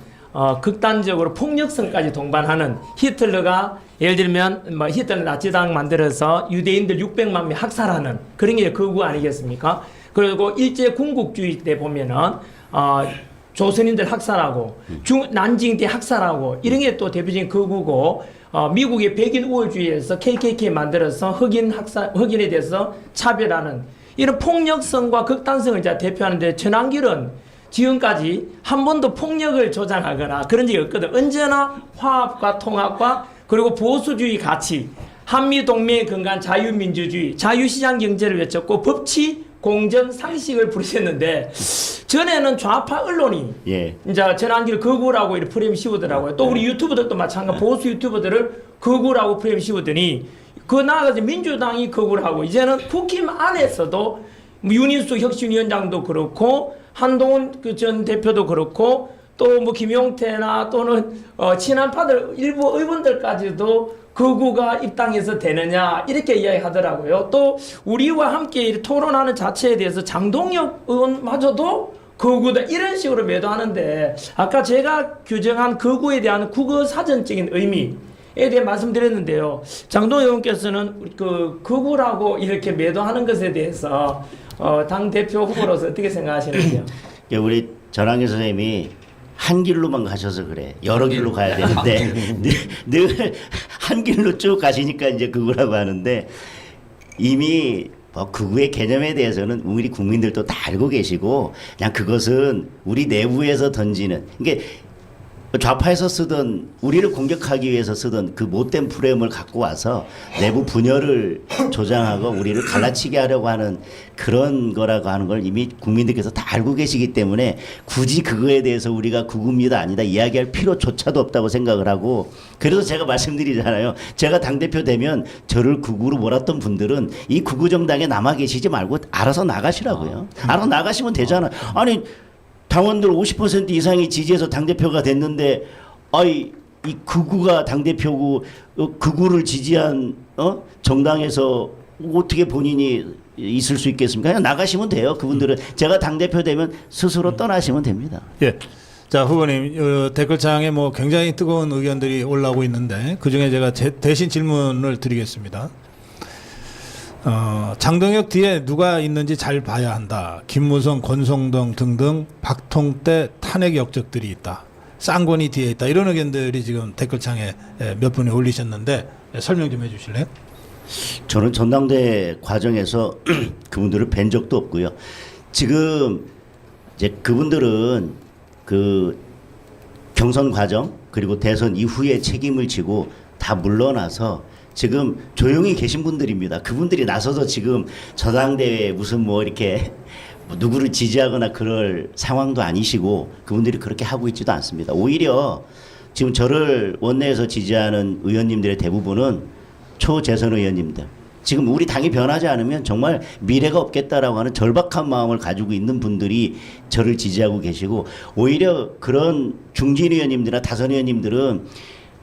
극단적으로 폭력성까지 동반하는 히틀러가 예를 들면 뭐 히틀러 나치당 만들어서 유대인들 600만 명 학살하는 그런 게 극우 아니겠습니까? 그리고 일제 군국주의 때 보면은 조선인들 학살하고 난징 때 학살하고 이런 게 또 대표적인 극우고 미국의 백인 우월주의에서 KKK 만들어서 흑인에 대해서 차별하는 이런 폭력성과 극단성을 이제 대표하는데 전환길은 지금까지 한 번도 폭력을 조장하거나 그런 적이 없거든. 언제나 화합과 통합과 그리고 보수주의 가치, 한미동맹에 근거한 자유민주주의, 자유시장 경제를 외쳤고 법치, 공정, 상식을 부르셨는데 전에는 좌파 언론이 이제 전환길 극우라고 이렇게 프레임 씌우더라고요. 또 우리 유튜버들도 마찬가지 보수 유튜버들을 극우라고 프레임 씌우더니 그 나아가서 민주당이 극우라고 이제는 국힘 안에서도 윤인수 혁신위원장도 그렇고 한동훈 그 전 대표도 그렇고 또 뭐 김용태나 또는 친한파들 일부 의원들까지도 극우가 입당해서 되느냐 이렇게 이야기하더라고요. 또 우리와 함께 토론하는 자체에 대해서 장동혁 의원마저도 극우다 이런 식으로 매도하는데 아까 제가 규정한 극우에 대한 국어 사전적인 의미에 대해 말씀드렸는데요. 장동혁 의원께서는 그 극우라고 이렇게 매도하는 것에 대해서 당 대표 후보로서 어떻게 생각하시는지요?
우리 전환길 선생님이 한 길로만 가셔서 그래. 여러 길로 가야 되는데 늘 한 길로 쭉 가시니까 이제 그거라고 하는데 이미 극우의 개념에 대해서는 우리 국민들도 다 알고 계시고 그냥 그것은 우리 내부에서 던지는 이게 좌파에서 쓰던 우리를 공격하기 위해서 쓰던 그 못된 프레임을 갖고 와서 내부 분열을 조장하고 우리를 갈라치게 하려고 하는 그런 거라고 하는 걸 이미 국민들께서 다 알고 계시기 때문에 굳이 그거에 대해서 우리가 극우입니다 아니다 이야기할 필요조차도 없다고 생각을 하고 그래서 제가 말씀드리잖아요. 제가 당대표 되면 저를 극우로 몰았던 분들은 이 극우 정당에 남아 계시지 말고 알아서 나가시라고요. 알아서 나가시면 되잖아요. 아니 당원들 50% 이상이 지지해서 당대표가 됐는데 아이 이 극우가 당대표고 극우를 지지한 정당에서 어떻게 본인이 있을 수 있겠습니까? 그냥 나가시면 돼요. 그분들은 제가 당대표 되면 스스로 떠나시면 됩니다.
예. 자, 후보님, 댓글창에 뭐 굉장히 뜨거운 의견들이 올라오고 있는데 그 중에 제가 대신 질문을 드리겠습니다. 장동혁 뒤에 누가 있는지 잘 봐야 한다. 김무성, 권성동 등등 박통대 탄핵 역적들이 있다. 쌍권이 뒤에 있다. 이런 의견들이 지금 댓글창에 몇 분이 올리셨는데 설명 좀 해주실래요?
저는 전당대 과정에서 그분들을 뵌 적도 없고요. 지금 이제 그분들은 그 경선 과정 그리고 대선 이후에 책임을 지고 다 물러나서 지금 조용히 계신 분들입니다. 그분들이 나서서 지금 전당대회에 무슨 뭐 이렇게 누구를 지지하거나 그럴 상황도 아니시고 그분들이 그렇게 하고 있지도 않습니다. 오히려 지금 저를 원내에서 지지하는 의원님들의 대부분은 초재선 의원님들. 지금 우리 당이 변하지 않으면 정말 미래가 없겠다라고 하는 절박한 마음을 가지고 있는 분들이 저를 지지하고 계시고 오히려 그런 중진 의원님들이나 다선 의원님들은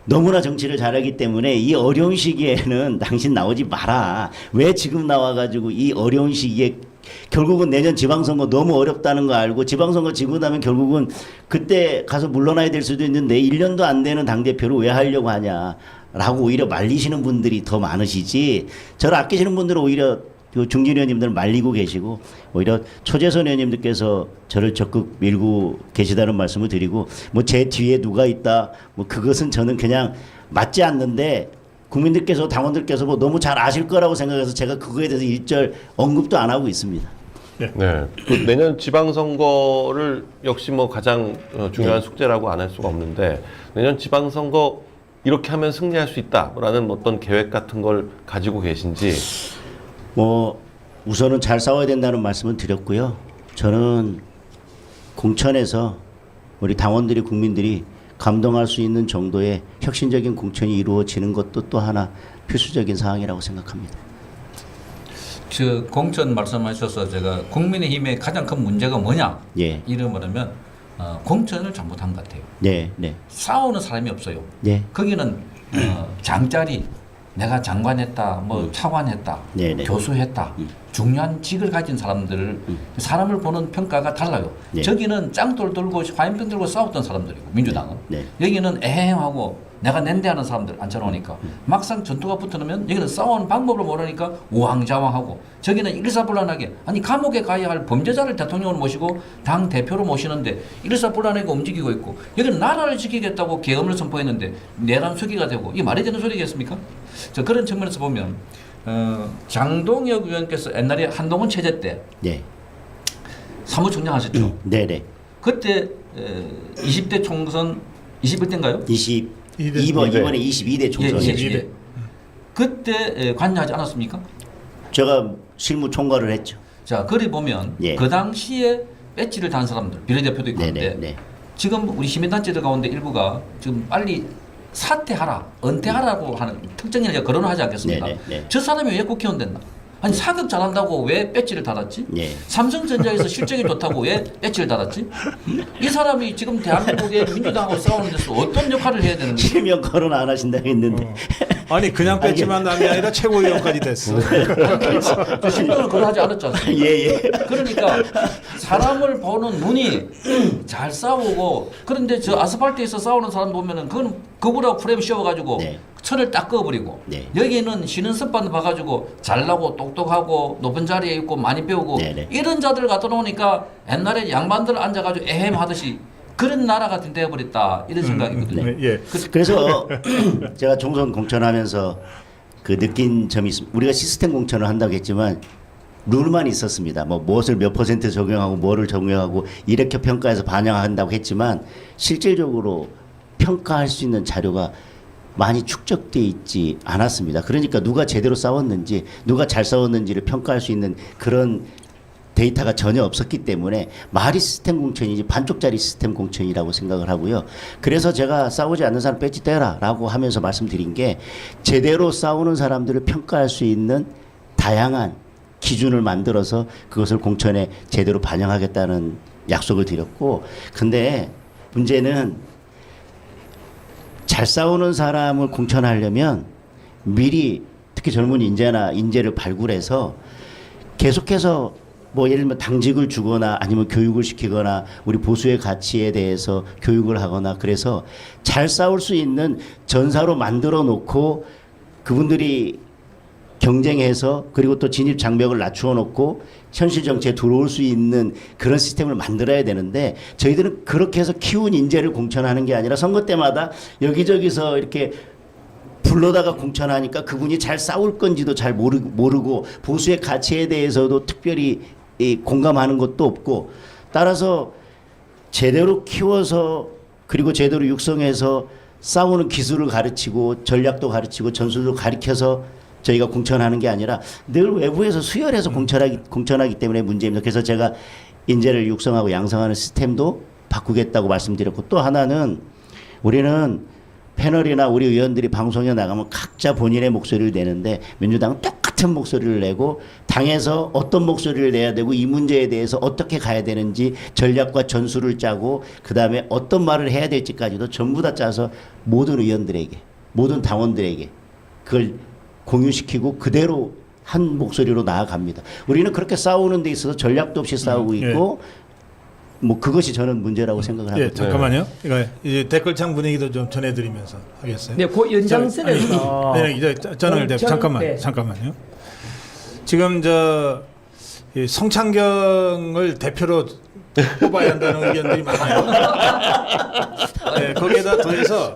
너무나 정치를 잘하기 때문에 이 어려운 시기에는 당신 나오지 마라. 왜 지금 나와가지고 이 어려운 시기에 결국은 내년 지방선거 너무 어렵다는 거 알고 지방선거 지고 나면 결국은 그때 가서 물러나야 될 수도 있는데 1년도 안 되는 당대표를 왜 하려고 하냐. 라고 오히려 말리시는 분들이 더 많으시지 저를 아끼시는 분들은 오히려 중진 의원님들은 말리고 계시고 오히려 초재선 의원님들께서 저를 적극 밀고 계시다는 말씀을 드리고 뭐 제 뒤에 누가 있다 뭐 그것은 저는 그냥 맞지 않는데 국민들께서 당원들께서 뭐 너무 잘 아실 거라고 생각해서 제가 그거에 대해서 일절 언급도 안 하고 있습니다.
네. 그 내년 지방선거를 역시 뭐 가장 중요한 숙제라고 안 할 수가 없는데 내년 지방선거 이렇게 하면 승리할 수 있다라는 어떤 계획 같은 걸 가지고 계신지.
뭐 우선은 잘 싸워야 된다는 말씀은 드렸고요. 저는 공천에서 우리 당원들이 국민들이 감동할 수 있는 정도의 혁신적인 공천이 이루어지는 것도 또 하나 필수적인 사항이라고 생각합니다.
저 공천 말씀하셔서 제가 국민의힘의 가장 큰 문제가 뭐냐?
예.
이러면 공천을 잘못한 것 같아요.
네, 네,
싸우는 사람이 없어요.
네,
거기는 장자리 내가 장관했다, 뭐 차관했다,
네네.
교수했다, 중요한 직을 가진 사람들을 사람을 보는 평가가 달라요.
네.
저기는 짱돌 들고 화염병 들고 싸웠던 사람들이고 민주당은
네.
여기는 애행하고 내가 낸대하는 사람들 앉혀놓으니까 막상 전투가 붙으면 여기는 싸우는 방법을 모르니까 우왕좌왕하고 저기는 일사불란하게 아니 감옥에 가야 할 범죄자를 대통령을 모시고 당 대표로 모시는데 일사불란하게 움직이고 있고 여기는 나라를 지키겠다고 계엄을 선포했는데 내란 수기가 되고 이게 말이 되는 소리겠습니까? 저 그런 측면에서 보면 장동혁 의원께서 옛날에 한동훈 체제 때
네,
사무총장 하셨죠.
네, 네.
그때 20대 총선 21대인가요?
22번 이번에 22대 총선이죠.
예. 그때 관여하지 않았습니까?
제가 실무 총괄을 했죠.
자, 거기 보면
예.
그 당시에 배지를 단 사람들 비례대표도 있고
네,
한데
네, 네.
지금 우리 시민단체들 가운데 일부가 지금 빨리 사퇴하라, 은퇴하라고 하는 특정인에게 거론을 하지 않겠습니까?
네, 네, 네.
저 사람이 왜 국회의원 됐나? 아니 사격 잘한다고 왜 배지를 달았지?
네.
삼성전자에서 실적이 좋다고 왜 배지를 달았지? 이 사람이 지금 대한민국의 민주당하고 싸우는 데서 어떤 역할을 해야 되는 거지?
실명 거론 안 하신다고 했는데.
아니 그냥 뺐지만 남이 아니라 최고위원까지 됐어.
실명을 거론하지 않았지 않습니까?
예, 예.
그러니까 사람을 보는 눈이 잘 싸우고 그런데 저 아스팔트에서 싸우는 사람 보면은 그건 거부라고 프레임 씌워가지고
네.
철을 딱 꺼버리고
네.
여기는 쉬는 습관 봐가지고 잘나고 똑똑하고 높은 자리에 있고 많이 배우고
네, 네.
이런 자들 갖다 놓으니까 옛날에 양반들 앉아가지고 에헴하듯이 그런 나라가 되어버렸다 이런 생각이거든요.
예.
그래서 제가 총선 공천하면서 그 느낀 점이 있습니다. 우리가 시스템 공천을 한다고 했지만 룰만 있었습니다. 뭐 무엇을 몇 퍼센트 적용하고 뭐를 적용하고 이렇게 평가해서 반영한다고 했지만 실질적으로 평가할 수 있는 자료가 많이 축적돼 있지 않았습니다. 그러니까 누가 제대로 싸웠는지 누가 잘 싸웠는지를 평가할 수 있는 그런 데이터가 전혀 없었기 때문에 말이 시스템 공천이지 반쪽짜리 시스템 공천이라고 생각을 하고요. 그래서 제가 싸우지 않는 사람 배지 떼라 라고 하면서 말씀드린 게 제대로 싸우는 사람들을 평가할 수 있는 다양한 기준을 만들어서 그것을 공천에 제대로 반영하겠다는 약속을 드렸고, 근데 문제는 잘 싸우는 사람을 공천하려면 미리 특히 젊은 인재를 발굴해서 계속해서 뭐 예를 들면 당직을 주거나 아니면 교육을 시키거나 우리 보수의 가치에 대해서 교육을 하거나 그래서 잘 싸울 수 있는 전사로 만들어 놓고 그분들이 경쟁해서 그리고 또 진입 장벽을 낮추어 놓고 현실 정치에 들어올 수 있는 그런 시스템을 만들어야 되는데 저희들은 그렇게 해서 키운 인재를 공천하는 게 아니라 선거 때마다 여기저기서 이렇게 불러다가 공천하니까 그분이 잘 싸울 건지도 잘 모르고 보수의 가치에 대해서도 특별히 공감하는 것도 없고 따라서 제대로 키워서 그리고 제대로 육성해서 싸우는 기술을 가르치고 전략도 가르치고 전술도 가르쳐서 저희가 공천하는 게 아니라 늘 외부에서 수혈해서 공천하기 때문에 문제입니다. 그래서 제가 인재를 육성하고 양성하는 시스템도 바꾸겠다고 말씀드렸고 또 하나는 우리는 패널이나 우리 의원들이 방송에 나가면 각자 본인의 목소리를 내는데 민주당은 똑같은 목소리를 내고 당에서 어떤 목소리를 내야 되고 이 문제에 대해서 어떻게 가야 되는지 전략과 전술을 짜고 그다음에 어떤 말을 해야 될지까지도 전부 다 짜서 모든 의원들에게 모든 당원들에게 그걸 공유시키고 그대로 한 목소리로 나아갑니다. 우리는 그렇게 싸우는 데 있어서 전략도 없이 싸우고 있고 뭐 그것이 저는 문제라고 생각을 합니다.
예, 잠깐만요. 이거 이제 댓글창 분위기도 좀 전해드리면서 하겠어요.
네, 그 연장선에서
네, 이제 전화를 잠깐만요. 지금 이 성창경을 대표로 뽑아야 한다는 의견들이 많아요. 네, 거기에다 더해서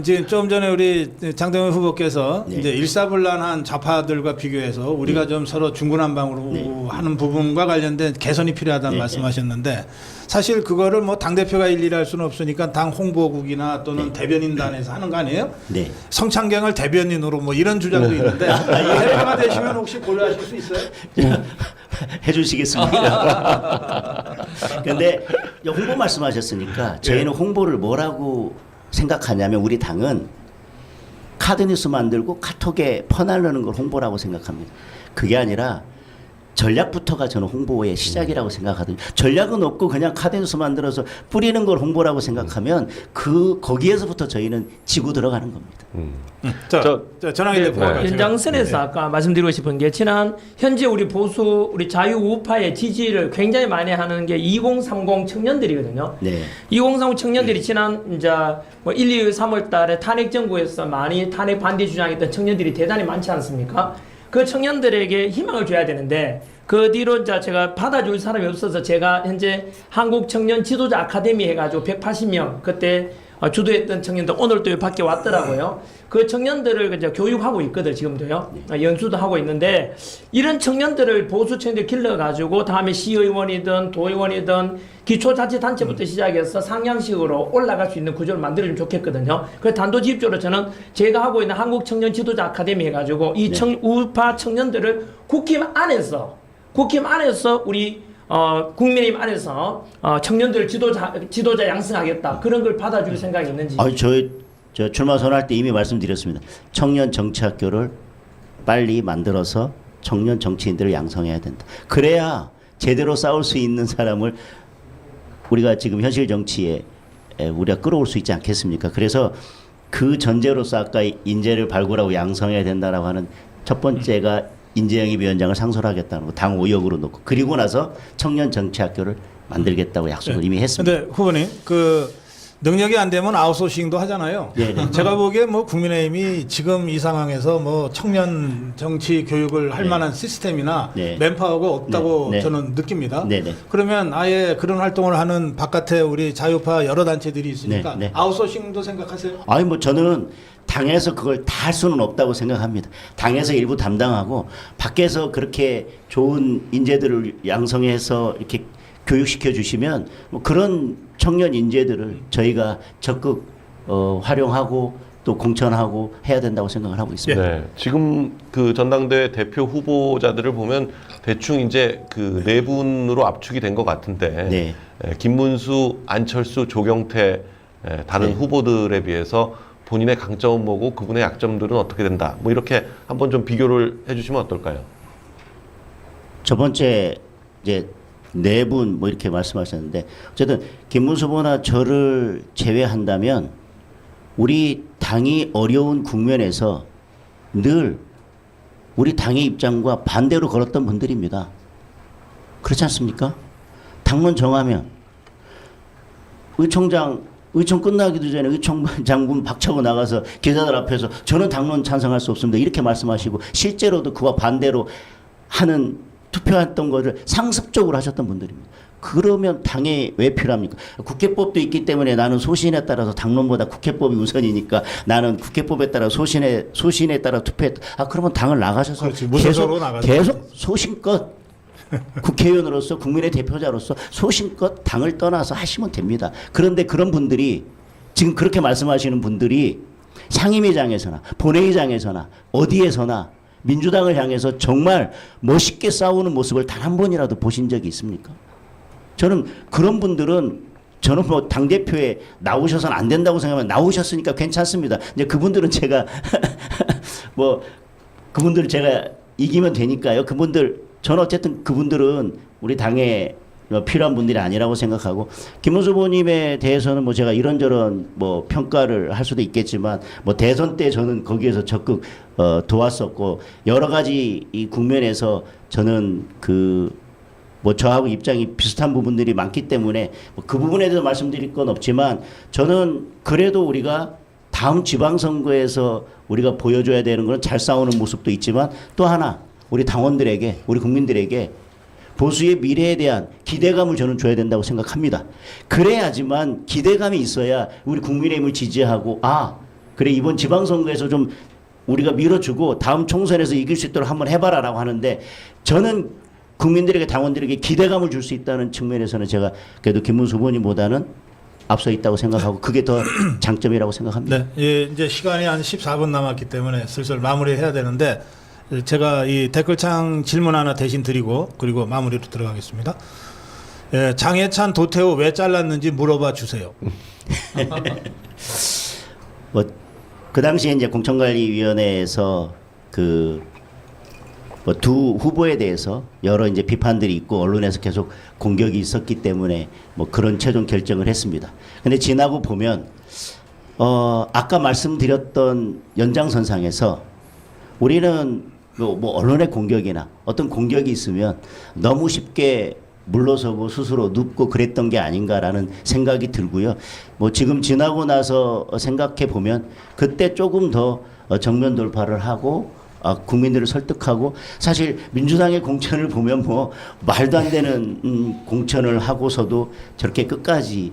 지금 좀 전에 우리 장동현 후보께서 이제 일사불란한 좌파들과 비교해서 우리가 좀 서로 중구난방으로 하는 부분과 관련된 개선이 필요하다는 말씀하셨는데 사실 그거를 뭐 당대표가 일일이 할 수는 없으니까 당 홍보국이나 또는 대변인단에서 하는 거 아니에요? 네. 성창경을 대변인으로 뭐 이런 주장도 있는데 대표가 되시면 혹시 고려하실 수 있어요?
해주시겠습니다. 근데 홍보 말씀하셨으니까 저희는 홍보를 뭐라고 생각하냐면 우리 당은 카드뉴스 만들고 카톡에 퍼나르는 걸 홍보라고 생각합니다. 그게 아니라 전략부터가 저는 홍보의 시작이라고 생각하거든요. 전략은 없고 그냥 카드뉴스 만들어서 뿌리는 걸 홍보라고 생각하면 거기에서부터 저희는 지고 들어가는 겁니다.
전화기 대표가
연장선에서 아까 말씀드리고 싶은 게 현재 우리 보수 우리 자유우파의 지지를 굉장히 많이 하는 게 2030 청년들이거든요.
네.
2030 청년들이 지난 이제 뭐 1, 2, 3월 달에 탄핵 정부에서 많이 탄핵 반대 주장했던 청년들이 대단히 많지 않습니까? 그 청년들에게 희망을 줘야 되는데 그 뒤로 이제 제가 받아줄 사람이 없어서 제가 현재 한국 청년 지도자 아카데미 해가지고 180명 그때 주도했던 청년들 오늘 또 밖에 왔더라고요. 그 청년들을 이제 교육하고 있거든 지금도요. 연수도 하고 있는데 이런 청년들을 보수 청년들 길러가지고 다음에 시의원이든 도의원이든 기초자치단체부터 시작해서 상향식으로 올라갈 수 있는 구조를 만들어주면 좋겠거든요. 그래서 단도직입적으로 저는 제가 하고 있는 한국 청년 지도자 아카데미 해가지고 이 우파 청년들을 국힘 안에서 우리 국민의힘 안에서 청년들 지도자 양성하겠다 그런 걸 받아줄 생각이 있는지.
저 출마 선언할 때 이미 말씀드렸습니다. 청년 정치학교를 빨리 만들어서 청년 정치인들을 양성해야 된다. 그래야 제대로 싸울 수 있는 사람을 우리가 지금 현실 정치에 우리가 끌어올 수 있지 않겠습니까? 그래서 그 전제로서 아까 인재를 발굴하고 양성해야 된다라고 하는 첫 번째가 인재영입 위원장을 상설하겠다는 거 당 5역으로 놓고 그리고 나서 청년 정치학교를 만들겠다고 약속을 이미 했습니다.
근데 후보님 능력이 안 되면 아웃소싱도 하잖아요.
네네.
제가 보기에 뭐 국민의힘이 지금 이 상황에서 뭐 청년 정치 교육을 할 만한 시스템이나 맨파워가 없다고 저는 느낍니다.
네네.
그러면 아예 그런 활동을 하는 바깥에 우리 자유파 여러 단체들이 있으니까 아웃소싱도 생각하세요?
아니 뭐 저는 당에서 그걸 다 할 수는 없다고 생각합니다. 당에서 일부 담당하고 밖에서 그렇게 좋은 인재들을 양성해서 이렇게 교육시켜 주시면 뭐 그런 청년 인재들을 저희가 적극 활용하고 또 공천하고 해야 된다고 생각을 하고 있습니다.
네, 지금 그 전당대회 대표 후보자들을 보면 대충 이제 그 네 분으로 압축이 된 것 같은데 김문수, 안철수, 조경태 다른 후보들에 비해서 본인의 강점은 뭐고 그분의 약점들은 어떻게 된다. 뭐 이렇게 한번 좀 비교를 해주시면 어떨까요?
첫 번째 이제 네 분 뭐 이렇게 말씀하셨는데 어쨌든 김문수 후보나 저를 제외한다면 우리 당이 어려운 국면에서 늘 우리 당의 입장과 반대로 걸었던 분들입니다. 그렇지 않습니까? 당론 정하면 의총 끝나기도 전에 의총 장군 박차고 나가서 기자들 앞에서 저는 당론 찬성할 수 없습니다. 이렇게 말씀하시고 실제로도 그와 반대로 하는 투표했던 것을 상습적으로 하셨던 분들입니다. 그러면 당에 왜 필요합니까? 국회법도 있기 때문에 나는 소신에 따라서 당론보다 국회법이 우선이니까 나는 국회법에 따라 소신에 따라 투표했다. 그러면 당을 나가셔서
그렇지, 무소속으로 나가죠.
계속 소신껏 국회의원으로서 국민의 대표자로서 소신껏 당을 떠나서 하시면 됩니다. 그런데 그런 분들이 지금 그렇게 말씀하시는 분들이 상임위장에서나 본회의장에서나 어디에서나 민주당을 향해서 정말 멋있게 싸우는 모습을 단 한 번이라도 보신 적이 있습니까? 저는 그런 분들은 저는 뭐 당대표에 나오셔서는 안 된다고 생각하면 나오셨으니까 괜찮습니다. 이제 그분들은 제가 뭐 그분들 제가 이기면 되니까요. 저는 어쨌든 그분들은 우리 당에 필요한 분들이 아니라고 생각하고 김문수 후보님에 대해서는 뭐 제가 이런저런 뭐 평가를 할 수도 있겠지만 뭐 대선 때 저는 거기에서 적극 도왔었고 여러 가지 이 국면에서 저는 뭐 저하고 입장이 비슷한 부분들이 많기 때문에 뭐그 부분에 대해서 말씀드릴 건 없지만 저는 그래도 우리가 다음 지방선거에서 우리가 보여줘야 되는 건 잘 싸우는 모습도 있지만 또 하나 우리 당원들에게 우리 국민들에게 보수의 미래에 대한 기대감을 저는 줘야 된다고 생각합니다. 그래야지만 기대감이 있어야 우리 국민의힘을 지지하고 그래 이번 지방선거에서 좀 우리가 밀어주고 다음 총선에서 이길 수 있도록 한번 해봐라라고 하는데 저는 국민들에게 당원들에게 기대감을 줄 수 있다는 측면에서는 제가 그래도 김문수 후보님보다는 앞서 있다고 생각하고 그게 더 장점이라고 생각합니다.
네, 예, 이제 시간이 한 14분 남았기 때문에 슬슬 마무리해야 되는데 제가 이 댓글창 질문 하나 대신 드리고 그리고 마무리로 들어가겠습니다. 예, 장해찬 도태우 왜 잘랐는지 물어봐 주세요.
뭐 그 당시에 이제 공천관리위원회에서 뭐 두 후보에 대해서 여러 이제 비판들이 있고 언론에서 계속 공격이 있었기 때문에 뭐 그런 최종 결정을 했습니다. 근데 지나고 보면 아까 말씀드렸던 연장선상에서 우리는 뭐 언론의 공격이나 어떤 공격이 있으면 너무 쉽게 물러서고 스스로 눕고 그랬던 게 아닌가라는 생각이 들고요. 뭐 지금 지나고 나서 생각해 보면 그때 조금 더 정면 돌파를 하고 국민들을 설득하고 사실 민주당의 공천을 보면 뭐 말도 안 되는 공천을 하고서도 저렇게 끝까지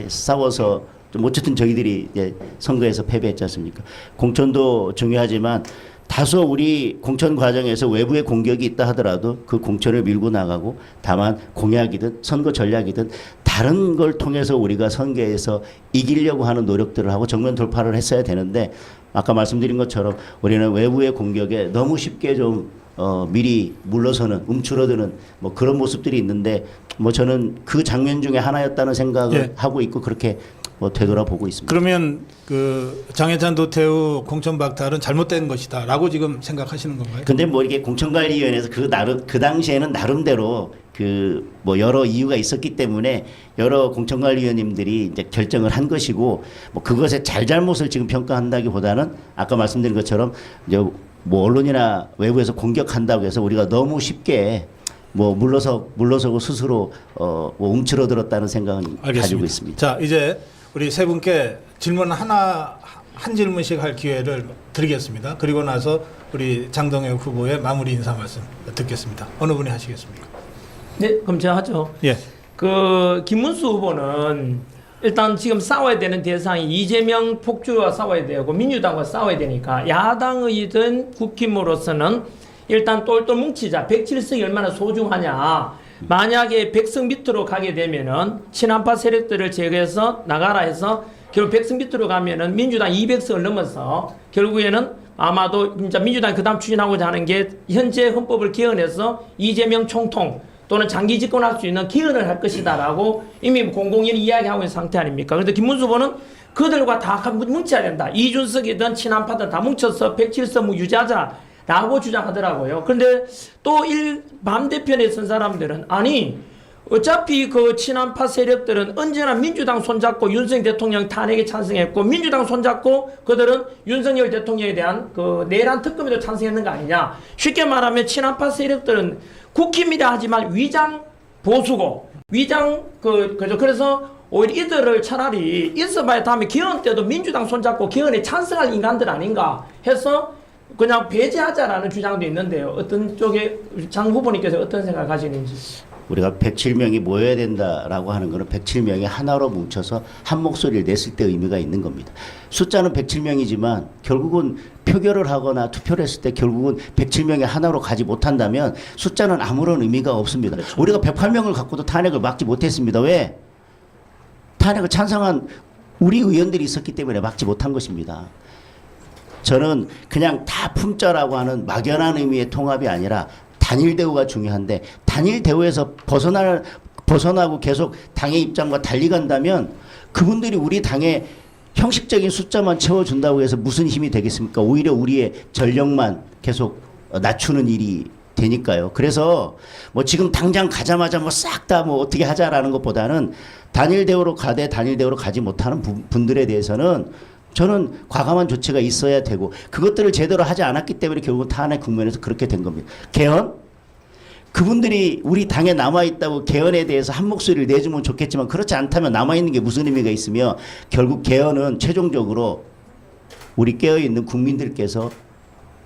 싸워서 좀 어쨌든 저희들이 이제 선거에서 패배했지 않습니까? 공천도 중요하지만 다소 우리 공천 과정에서 외부의 공격이 있다 하더라도 그 공천을 밀고 나가고 다만 공약이든 선거 전략이든 다른 걸 통해서 우리가 선거에서 이기려고 하는 노력들을 하고 정면 돌파를 했어야 되는데 아까 말씀드린 것처럼 우리는 외부의 공격에 너무 쉽게 좀 미리 물러서는 움츠러드는 뭐 그런 모습들이 있는데 뭐 저는 그 장면 중에 하나였다는 생각을 하고 있고 그렇게 뭐 되돌아보고 있습니다.
그러면 그 장해찬 도태우 공천 박탈은 잘못된 것이다라고 지금 생각하시는 건가요?
근데 뭐 이게 공천관리위원회에서 그 당시에는 나름대로 뭐 여러 이유가 있었기 때문에 여러 공천관리위원님들이 이제 결정을 한 것이고 뭐 그것의 잘잘못을 지금 평가한다기보다는 아까 말씀드린 것처럼 이제 뭐 언론이나 외부에서 공격한다고 해서 우리가 너무 쉽게 뭐 물러서고 스스로 뭐 움츠러들었다는 생각은 가지고 있습니다.
자, 이제 우리 세 분께 질문 한 질문씩 할 기회를 드리겠습니다. 그리고 나서 우리 장동혁 후보의 마무리 인사 말씀 듣겠습니다. 어느 분이 하시겠습니까?
네, 그럼 제가 하죠.
예.
김문수 후보는 일단 지금 싸워야 되는 대상이 이재명 폭주와 싸워야 되고 민주당과 싸워야 되니까 야당이든 국힘으로서는 일단 똘똘 뭉치자. 107석이 얼마나 소중하냐. 만약에 100석 밑으로 가게 되면은 친한파 세력들을 제거해서 나가라 해서 결국 100석 밑으로 가면은 민주당 200석을 넘어서 결국에는 아마도 진짜 민주당이 그다음 추진하고자 하는 게 현재 헌법을 개헌해서 이재명 총통 또는 장기 집권할 수 있는 기원을 할 것이다라고 이미 공공연히 이야기하고 있는 상태 아닙니까? 그런데 김문수 후보는 그들과 다 뭉쳐야 된다. 이준석이든 친한파든 다 뭉쳐서 107석 유지하자라고 주장하더라고요. 그런데 또 반대편에 선 사람들은 아니 어차피 그 친한파 세력들은 언제나 민주당 손잡고 윤석열 대통령 탄핵에 찬성했고 민주당 손잡고 그들은 윤석열 대통령에 대한 그 내란 특검에도 찬성했는 거 아니냐. 쉽게 말하면 친한파 세력들은 국힘이라 하지만 위장 보수고 위장 그래서 오히려 이들을 차라리 있어봐야 다음에 개헌 때도 민주당 손잡고 개헌에 찬성할 인간들 아닌가 해서 그냥 배제하자라는 주장도 있는데요. 어떤 쪽에 장 후보님께서 어떤 생각을 가지는지.
우리가 107명이 모여야 된다라고 하는 것은 107명이 하나로 뭉쳐서 한 목소리를 냈을 때 의미가 있는 겁니다. 숫자는 107명이지만 결국은 표결을 하거나 투표를 했을 때 결국은 107명이 하나로 가지 못한다면 숫자는 아무런 의미가 없습니다. 그렇죠. 우리가 108명을 갖고도 탄핵을 막지 못했습니다. 왜? 탄핵을 찬성한 우리 의원들이 있었기 때문에 막지 못한 것입니다. 저는 그냥 다 품자라고 하는 막연한 의미의 통합이 아니라 단일 대우가 중요한데 단일 대우에서 벗어나고 계속 당의 입장과 달리 간다면 그분들이 우리 당의 형식적인 숫자만 채워준다고 해서 무슨 힘이 되겠습니까? 오히려 우리의 전력만 계속 낮추는 일이 되니까요. 그래서 뭐 지금 당장 가자마자 뭐 싹 다 뭐 어떻게 하자라는 것보다는 단일 대우로 가되 단일 대우로 가지 못하는 분들에 대해서는 저는 과감한 조치가 있어야 되고 그것들을 제대로 하지 않았기 때문에 결국 탄핵 국면에서 그렇게 된 겁니다. 개헌? 그분들이 우리 당에 남아있다고 개헌에 대해서 한 목소리를 내주면 좋겠지만 그렇지 않다면 남아있는 게 무슨 의미가 있으며 결국 개헌은 최종적으로 우리 깨어있는 국민들께서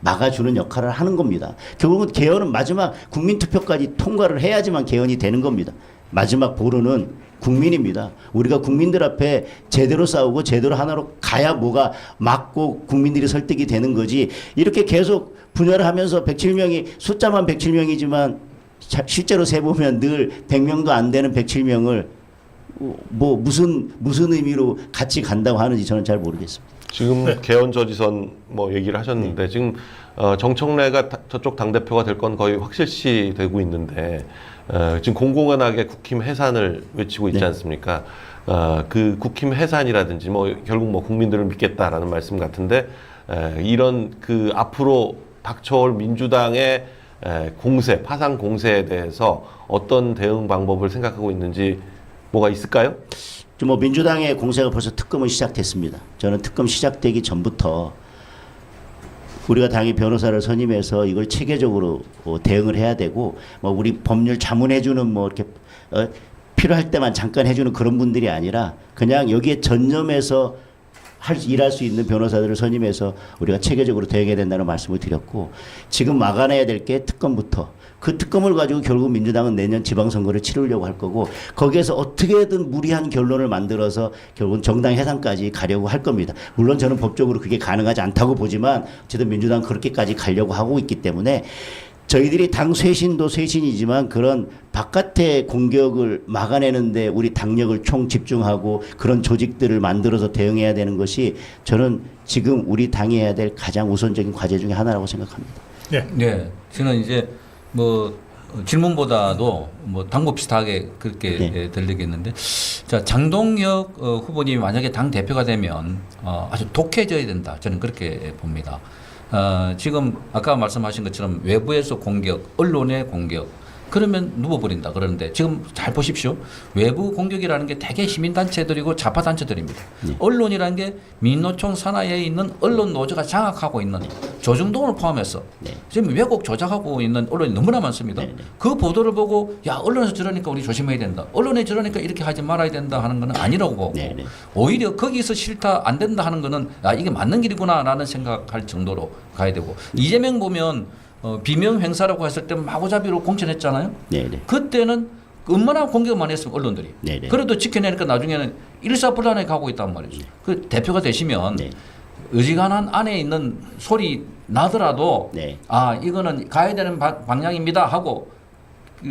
막아주는 역할을 하는 겁니다. 결국은 개헌은 마지막 국민투표까지 통과를 해야지만 개헌이 되는 겁니다. 마지막 보루는 국민입니다. 우리가 국민들 앞에 제대로 싸우고 제대로 하나로 가야 뭐가 맞고 국민들이 설득이 되는 거지. 이렇게 계속 분열을 하면서 107명이 숫자만 107명이지만 실제로 세보면 늘 100명도 안 되는 107명을 뭐 무슨 의미로 같이 간다고 하는지 저는 잘 모르겠습니다.
지금 개헌 저지선 뭐 얘기를 하셨는데 지금 정청래가 저쪽 당대표가 될 건 거의 확실시 되고 있는데 지금 공공연하게 국힘 해산을 외치고 있지 않습니까? 그 국힘 해산이라든지 뭐 결국 뭐 국민들을 믿겠다라는 말씀 같은데 이런 그 앞으로 닥쳐올 민주당의 공세, 파상 공세에 대해서 어떤 대응 방법을 생각하고 있는지 뭐가 있을까요?
뭐 민주당의 공세가 벌써 특검은 시작됐습니다. 저는 특검 시작되기 전부터 우리가 당의 변호사를 선임해서 이걸 체계적으로 대응을 해야 되고 뭐 우리 법률 자문해주는 뭐 이렇게 필요할 때만 잠깐 해주는 그런 분들이 아니라 그냥 여기에 전념해서 일할 수 있는 변호사들을 선임해서 우리가 체계적으로 대응해야 된다는 말씀을 드렸고 지금 막아내야 될 게 특검부터 그 특검을 가지고 결국 민주당은 내년 지방선거를 치르려고 할 거고 거기에서 어떻게든 무리한 결론을 만들어서 결국은 정당 해산까지 가려고 할 겁니다. 물론 저는 법적으로 그게 가능하지 않다고 보지만 어쨌든 민주당은 그렇게까지 가려고 하고 있기 때문에 저희들이 당 쇄신도 쇄신이지만 그런 바깥의 공격을 막아내는데 우리 당력을 총 집중하고 그런 조직들을 만들어서 대응해야 되는 것이 저는 지금 우리 당이 해야 될 가장 우선적인 과제 중에 하나라고 생각합니다.
네, 저는 이제 뭐 질문보다도 뭐 당부 비슷하게 그렇게 들리겠는데, 자 장동혁 후보님이 만약에 당 대표가 되면 아주 독해져야 된다. 저는 그렇게 봅니다. 지금 아까 말씀하신 것처럼 외부에서 공격, 언론의 공격, 그러면 누워버린다 그러는데 지금 잘 보십시오. 외부 공격이라는 게 대개 시민단체들이고 좌파단체들입니다. 언론이라는 게 민노총 산하에 있는 언론 노조가 장악하고 있는 조중동을 포함해서 지금 왜곡 조작하고 있는 언론이 너무나 많습니다. 그 보도를 보고 야 언론에서 저러니까 우리 조심해야 된다. 언론에 저러니까 이렇게 하지 말아야 된다 하는 거는 아니라고 보고 오히려 거기서 싫다 안 된다 하는 거는 아 이게 맞는 길이구나라는 생각할 정도로 가야 되고 이재명 보면 비명 행사라고 했을 때 마구잡이로 공천했잖아요. 그때는 얼마나 공격만 했으면 언론들이. 그래도 지켜내니까 나중에는 일사불란하게 가고 있단 말이죠. 그 대표가 되시면 어지간한 안에 있는 소리 나더라도 아 이거는 가야 되는 방향입니다 하고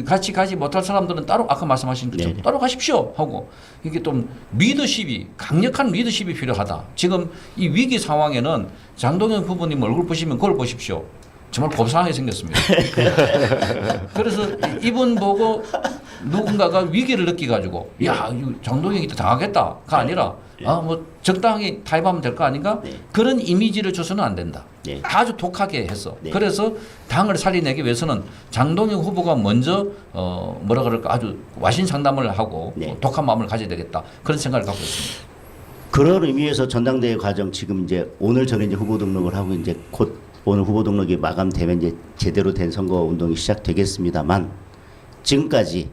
같이 가지 못할 사람들은 따로 아까 말씀하신 것처럼 따로 가십시오 하고 이게 좀 리더십이 강력한 리더십이 필요하다. 지금 이 위기 상황에는 장동현 후보님 얼굴 보시면 그걸 보십시오. 정말 곱상하게 생겼습니다. 그래서 이분 보고 누군가가 위기를 느끼가지고 야 이거 장동영이 당하겠다가 아니라 뭐 적당히 타협하면 될 거 아닌가
네.
그런 이미지를 줘서는 안 된다.
네.
아주 독하게 했어.
네.
그래서 당을 살려내기 위해서는 장동영 후보가 먼저 뭐라 그럴까 아주 와신 상담을 하고
네.
독한 마음을 가져야 되겠다 그런 생각을 갖고 있습니다.
그런 의미에서 전당대회 과정 지금 이제 오늘 저는 이제 후보 등록을 하고 이제 곧 오늘 후보 등록이 마감되면 이제 제대로 된 선거 운동이 시작되겠습니다만 지금까지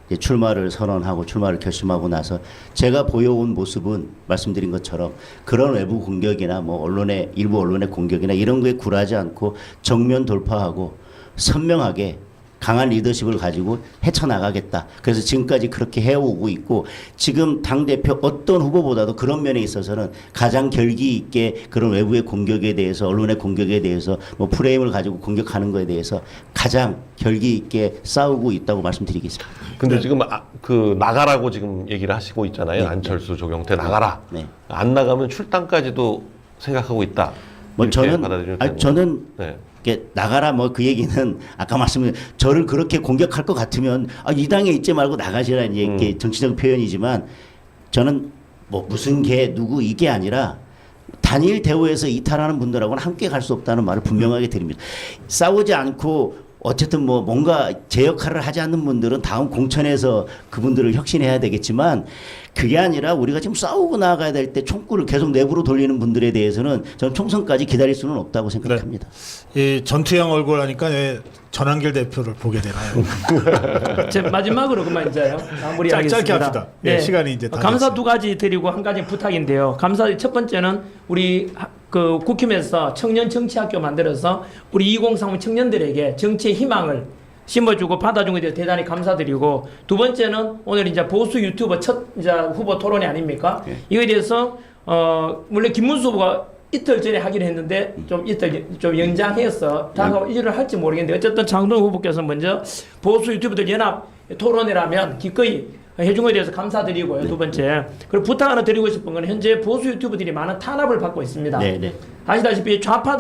이제 출마를 선언하고 출마를 결심하고 나서 제가 보여온 모습은 말씀드린 것처럼 그런 외부 공격이나 뭐 언론의 일부 언론의 공격이나 이런 거에 굴하지 않고 정면 돌파하고 선명하게 강한 리더십을 가지고 헤쳐나가겠다. 그래서 지금까지 그렇게 해오고 있고 지금 당대표 어떤 후보보다도 그런 면에 있어서는 가장 결기 있게 그런 외부의 공격에 대해서 언론의 공격에 대해서 뭐 프레임을 가지고 공격하는 거에 대해서 가장 결기 있게 싸우고 있다고 말씀드리겠습니다.
근데 지금 그 나가라고 지금 얘기를 하시고 있잖아요.
네.
안철수, 조경태 나가라.
네.
안 나가면 출당까지도 생각하고 있다.
뭐
이렇게
저는
받아들이면 되는
저는
네.
이렇게 나가라 뭐 그 얘기는 아까 말씀드린 저를 그렇게 공격할 것 같으면 이 당에 있지 말고 나가시라는 이게 정치적 표현이지만 저는 뭐 무슨 개 누구 이게 아니라 단일 대우에서 이탈하는 분들하고는 함께 갈 수 없다는 말을 분명하게 드립니다. 싸우지 않고 어쨌든 뭐 뭔가 제 역할을 하지 않는 분들은 다음 공천에서 그분들을 혁신해야 되겠지만 그게 아니라 우리가 지금 싸우고 나가야 될 때 총구를 계속 내부로 돌리는 분들에 대해서는 저는 총선까지 기다릴 수는 없다고 생각합니다.
이 전투형 얼굴 하니까 전한길 대표를 보게 되나요?
제 마지막으로 그만 이제요. 마무리하겠습니다.
짧게 합시다. 네, 시간이 이제 다
감사
됐어요.
두 가지 드리고 한 가지 부탁인데요. 감사 첫 번째는 우리 그 국힘에서 청년 정치학교 만들어서 우리 2030 청년들에게 정치의 희망을 심어주고 받아준 것에 대해서 대단히 감사드리고 좀 번째는 오늘 이제 보수 유튜버 첫 이제 후보 토론이 아닙니까?
네.
이거에 대해서 물론 김문수 후보가 이틀 전에 하기로 했는데 좀 이틀 좀 연장해서 다가 일을 할지 모르겠는데 어쨌든 장동영 후보께서 먼저 보수 유튜버들 연합 토론회라면 기꺼이 해준 것에 대해서 감사드리고요. 두 번째 그리고 부탁 하나 드리고 싶은 건 현재 보수 유튜버들이 많은 탄압을 받고 있습니다.
네.
아시다시피 좌파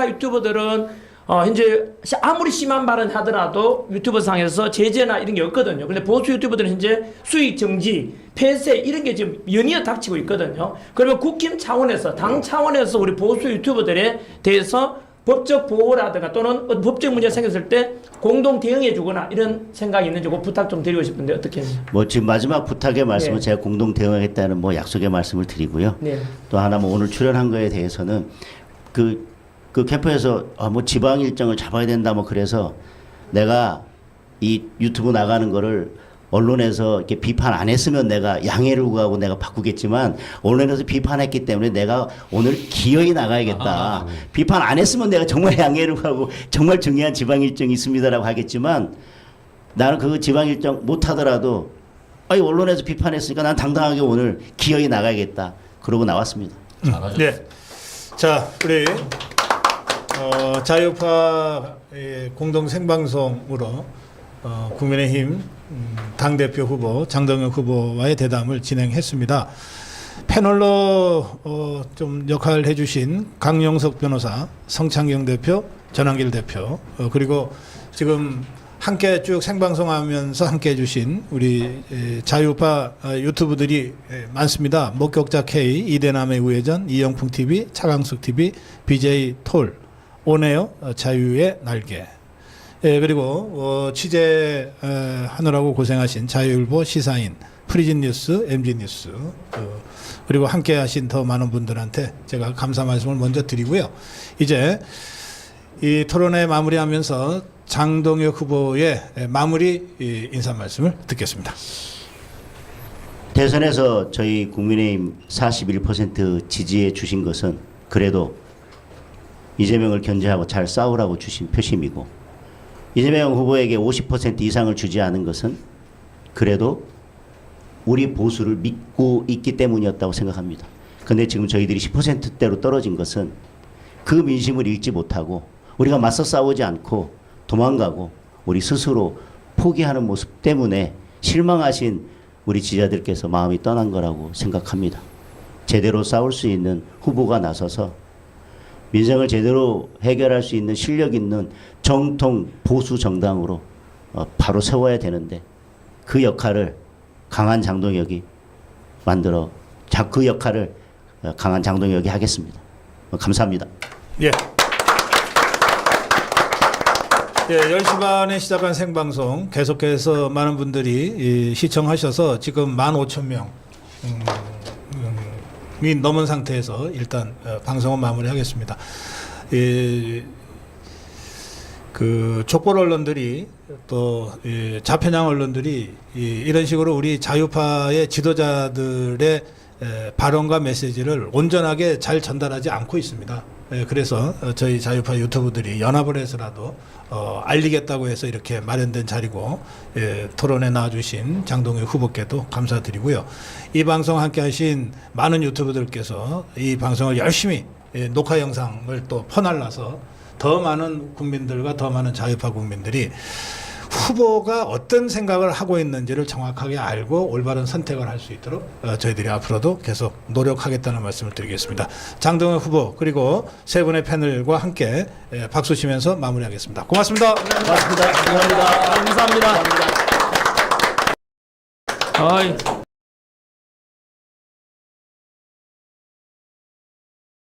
유튜버들은 현재 아무리 심한 발언 하더라도 유튜버 상에서 제재나 이런 게 없거든요. 근데 보수 유튜버들은 현재 수익 정지, 폐쇄 이런 게 지금 연이어 닥치고 있거든요. 그러면 국힘 차원에서 당 차원에서 우리 보수 유튜버들에 대해서 법적 보호라든가 또는 법적 문제가 생겼을 때 공동 대응해 주거나 이런 생각이 있는지 그 부탁 좀 드리고 싶은데 어떻게 해요?
뭐 지금 마지막 부탁의 말씀은
네.
제가 공동 대응하겠다는 뭐 약속의 말씀을 드리고요.
네.
또 하나 뭐 오늘 출연한 거에 대해서는 그 캠프에서 뭐 지방 일정을 잡아야 된다 뭐 그래서 내가 이 유튜브 나가는 거를 언론에서 이렇게 비판 안 했으면 내가 양해를 구하고 내가 바꾸겠지만 언론에서 비판했기 때문에 내가 오늘 기어이 나가야겠다. 비판 안 했으면 내가 정말 양해를 구하고 정말 중요한 지방 일정이 있습니다라고 하겠지만 나는 그 지방 일정 못 하더라도 언론에서 비판했으니까 난 당당하게 오늘 기어이 나가야겠다. 그러고 나왔습니다.
네. 자, 우리 자유파 공동 생방송으로 국민의힘 당대표 후보 장동영 후보와의 대담을 진행했습니다. 패널로 좀 역할을 해주신 강용석 변호사, 성창경 대표, 전한길 대표 그리고 지금 함께 쭉 생방송하면서 함께 해주신 우리 자유파 유튜브들이 많습니다. 목격자 K, 이대남의 우회전, 이영풍 TV, 차강숙 TV, BJ 톨, 오네요, 자유의 날개. 그리고 취재하느라고 고생하신 자유일보 시사인, 프리즌 뉴스, MG 뉴스 그리고 함께하신 더 많은 분들한테 제가 감사 말씀을 먼저 드리고요. 이제 이 토론회 마무리하면서 장동혁 후보의 마무리 인사 말씀을 듣겠습니다.
대선에서 저희 국민의힘 41% 지지해 주신 것은 그래도 이재명을 견제하고 잘 싸우라고 주신 표심이고 이재명 후보에게 50% 이상을 주지 않은 것은 그래도 우리 보수를 믿고 있기 때문이었다고 생각합니다. 그런데 지금 저희들이 10%대로 떨어진 것은 그 민심을 읽지 못하고 우리가 맞서 싸우지 않고 도망가고 우리 스스로 포기하는 모습 때문에 실망하신 우리 지지자들께서 마음이 떠난 거라고 생각합니다. 제대로 싸울 수 있는 후보가 나서서 민생을 제대로 해결할 수 있는 실력 있는 정통 보수 정당으로 바로 세워야 되는데 그 역할을 강한 장동혁이 만들어 그 역할을 강한 장동혁이 하겠습니다. 감사합니다.
예. 예, 10시 반에 시작한 생방송 계속해서 많은 분들이 시청하셔서 지금 15,000명이 넘은 상태에서 일단 방송은 마무리하겠습니다. 그 족보 언론들이 또 좌편향 언론들이 이런 식으로 우리 자유파의 지도자들의 발언과 메시지를 온전하게 잘 전달하지 않고 있습니다. 그래서 저희 자유파 유튜브들이 연합을 해서라도 알리겠다고 해서 이렇게 마련된 자리고, 토론에 나와주신 장동혁 후보께도 감사드리고요. 이 방송 함께 하신 많은 유튜브들께서 이 방송을 열심히 녹화 영상을 또 퍼날라서 더 많은 국민들과 더 많은 자유파 국민들이 후보가 어떤 생각을 하고 있는지를 정확하게 알고 올바른 선택을 할 수 있도록 저희들이 앞으로도 계속 노력하겠다는 말씀을 드리겠습니다. 장동혁 후보 그리고 세 분의 패널과 함께 박수 치면서 마무리하겠습니다. 고맙습니다.
고맙습니다. 감사합니다.
감사합니다.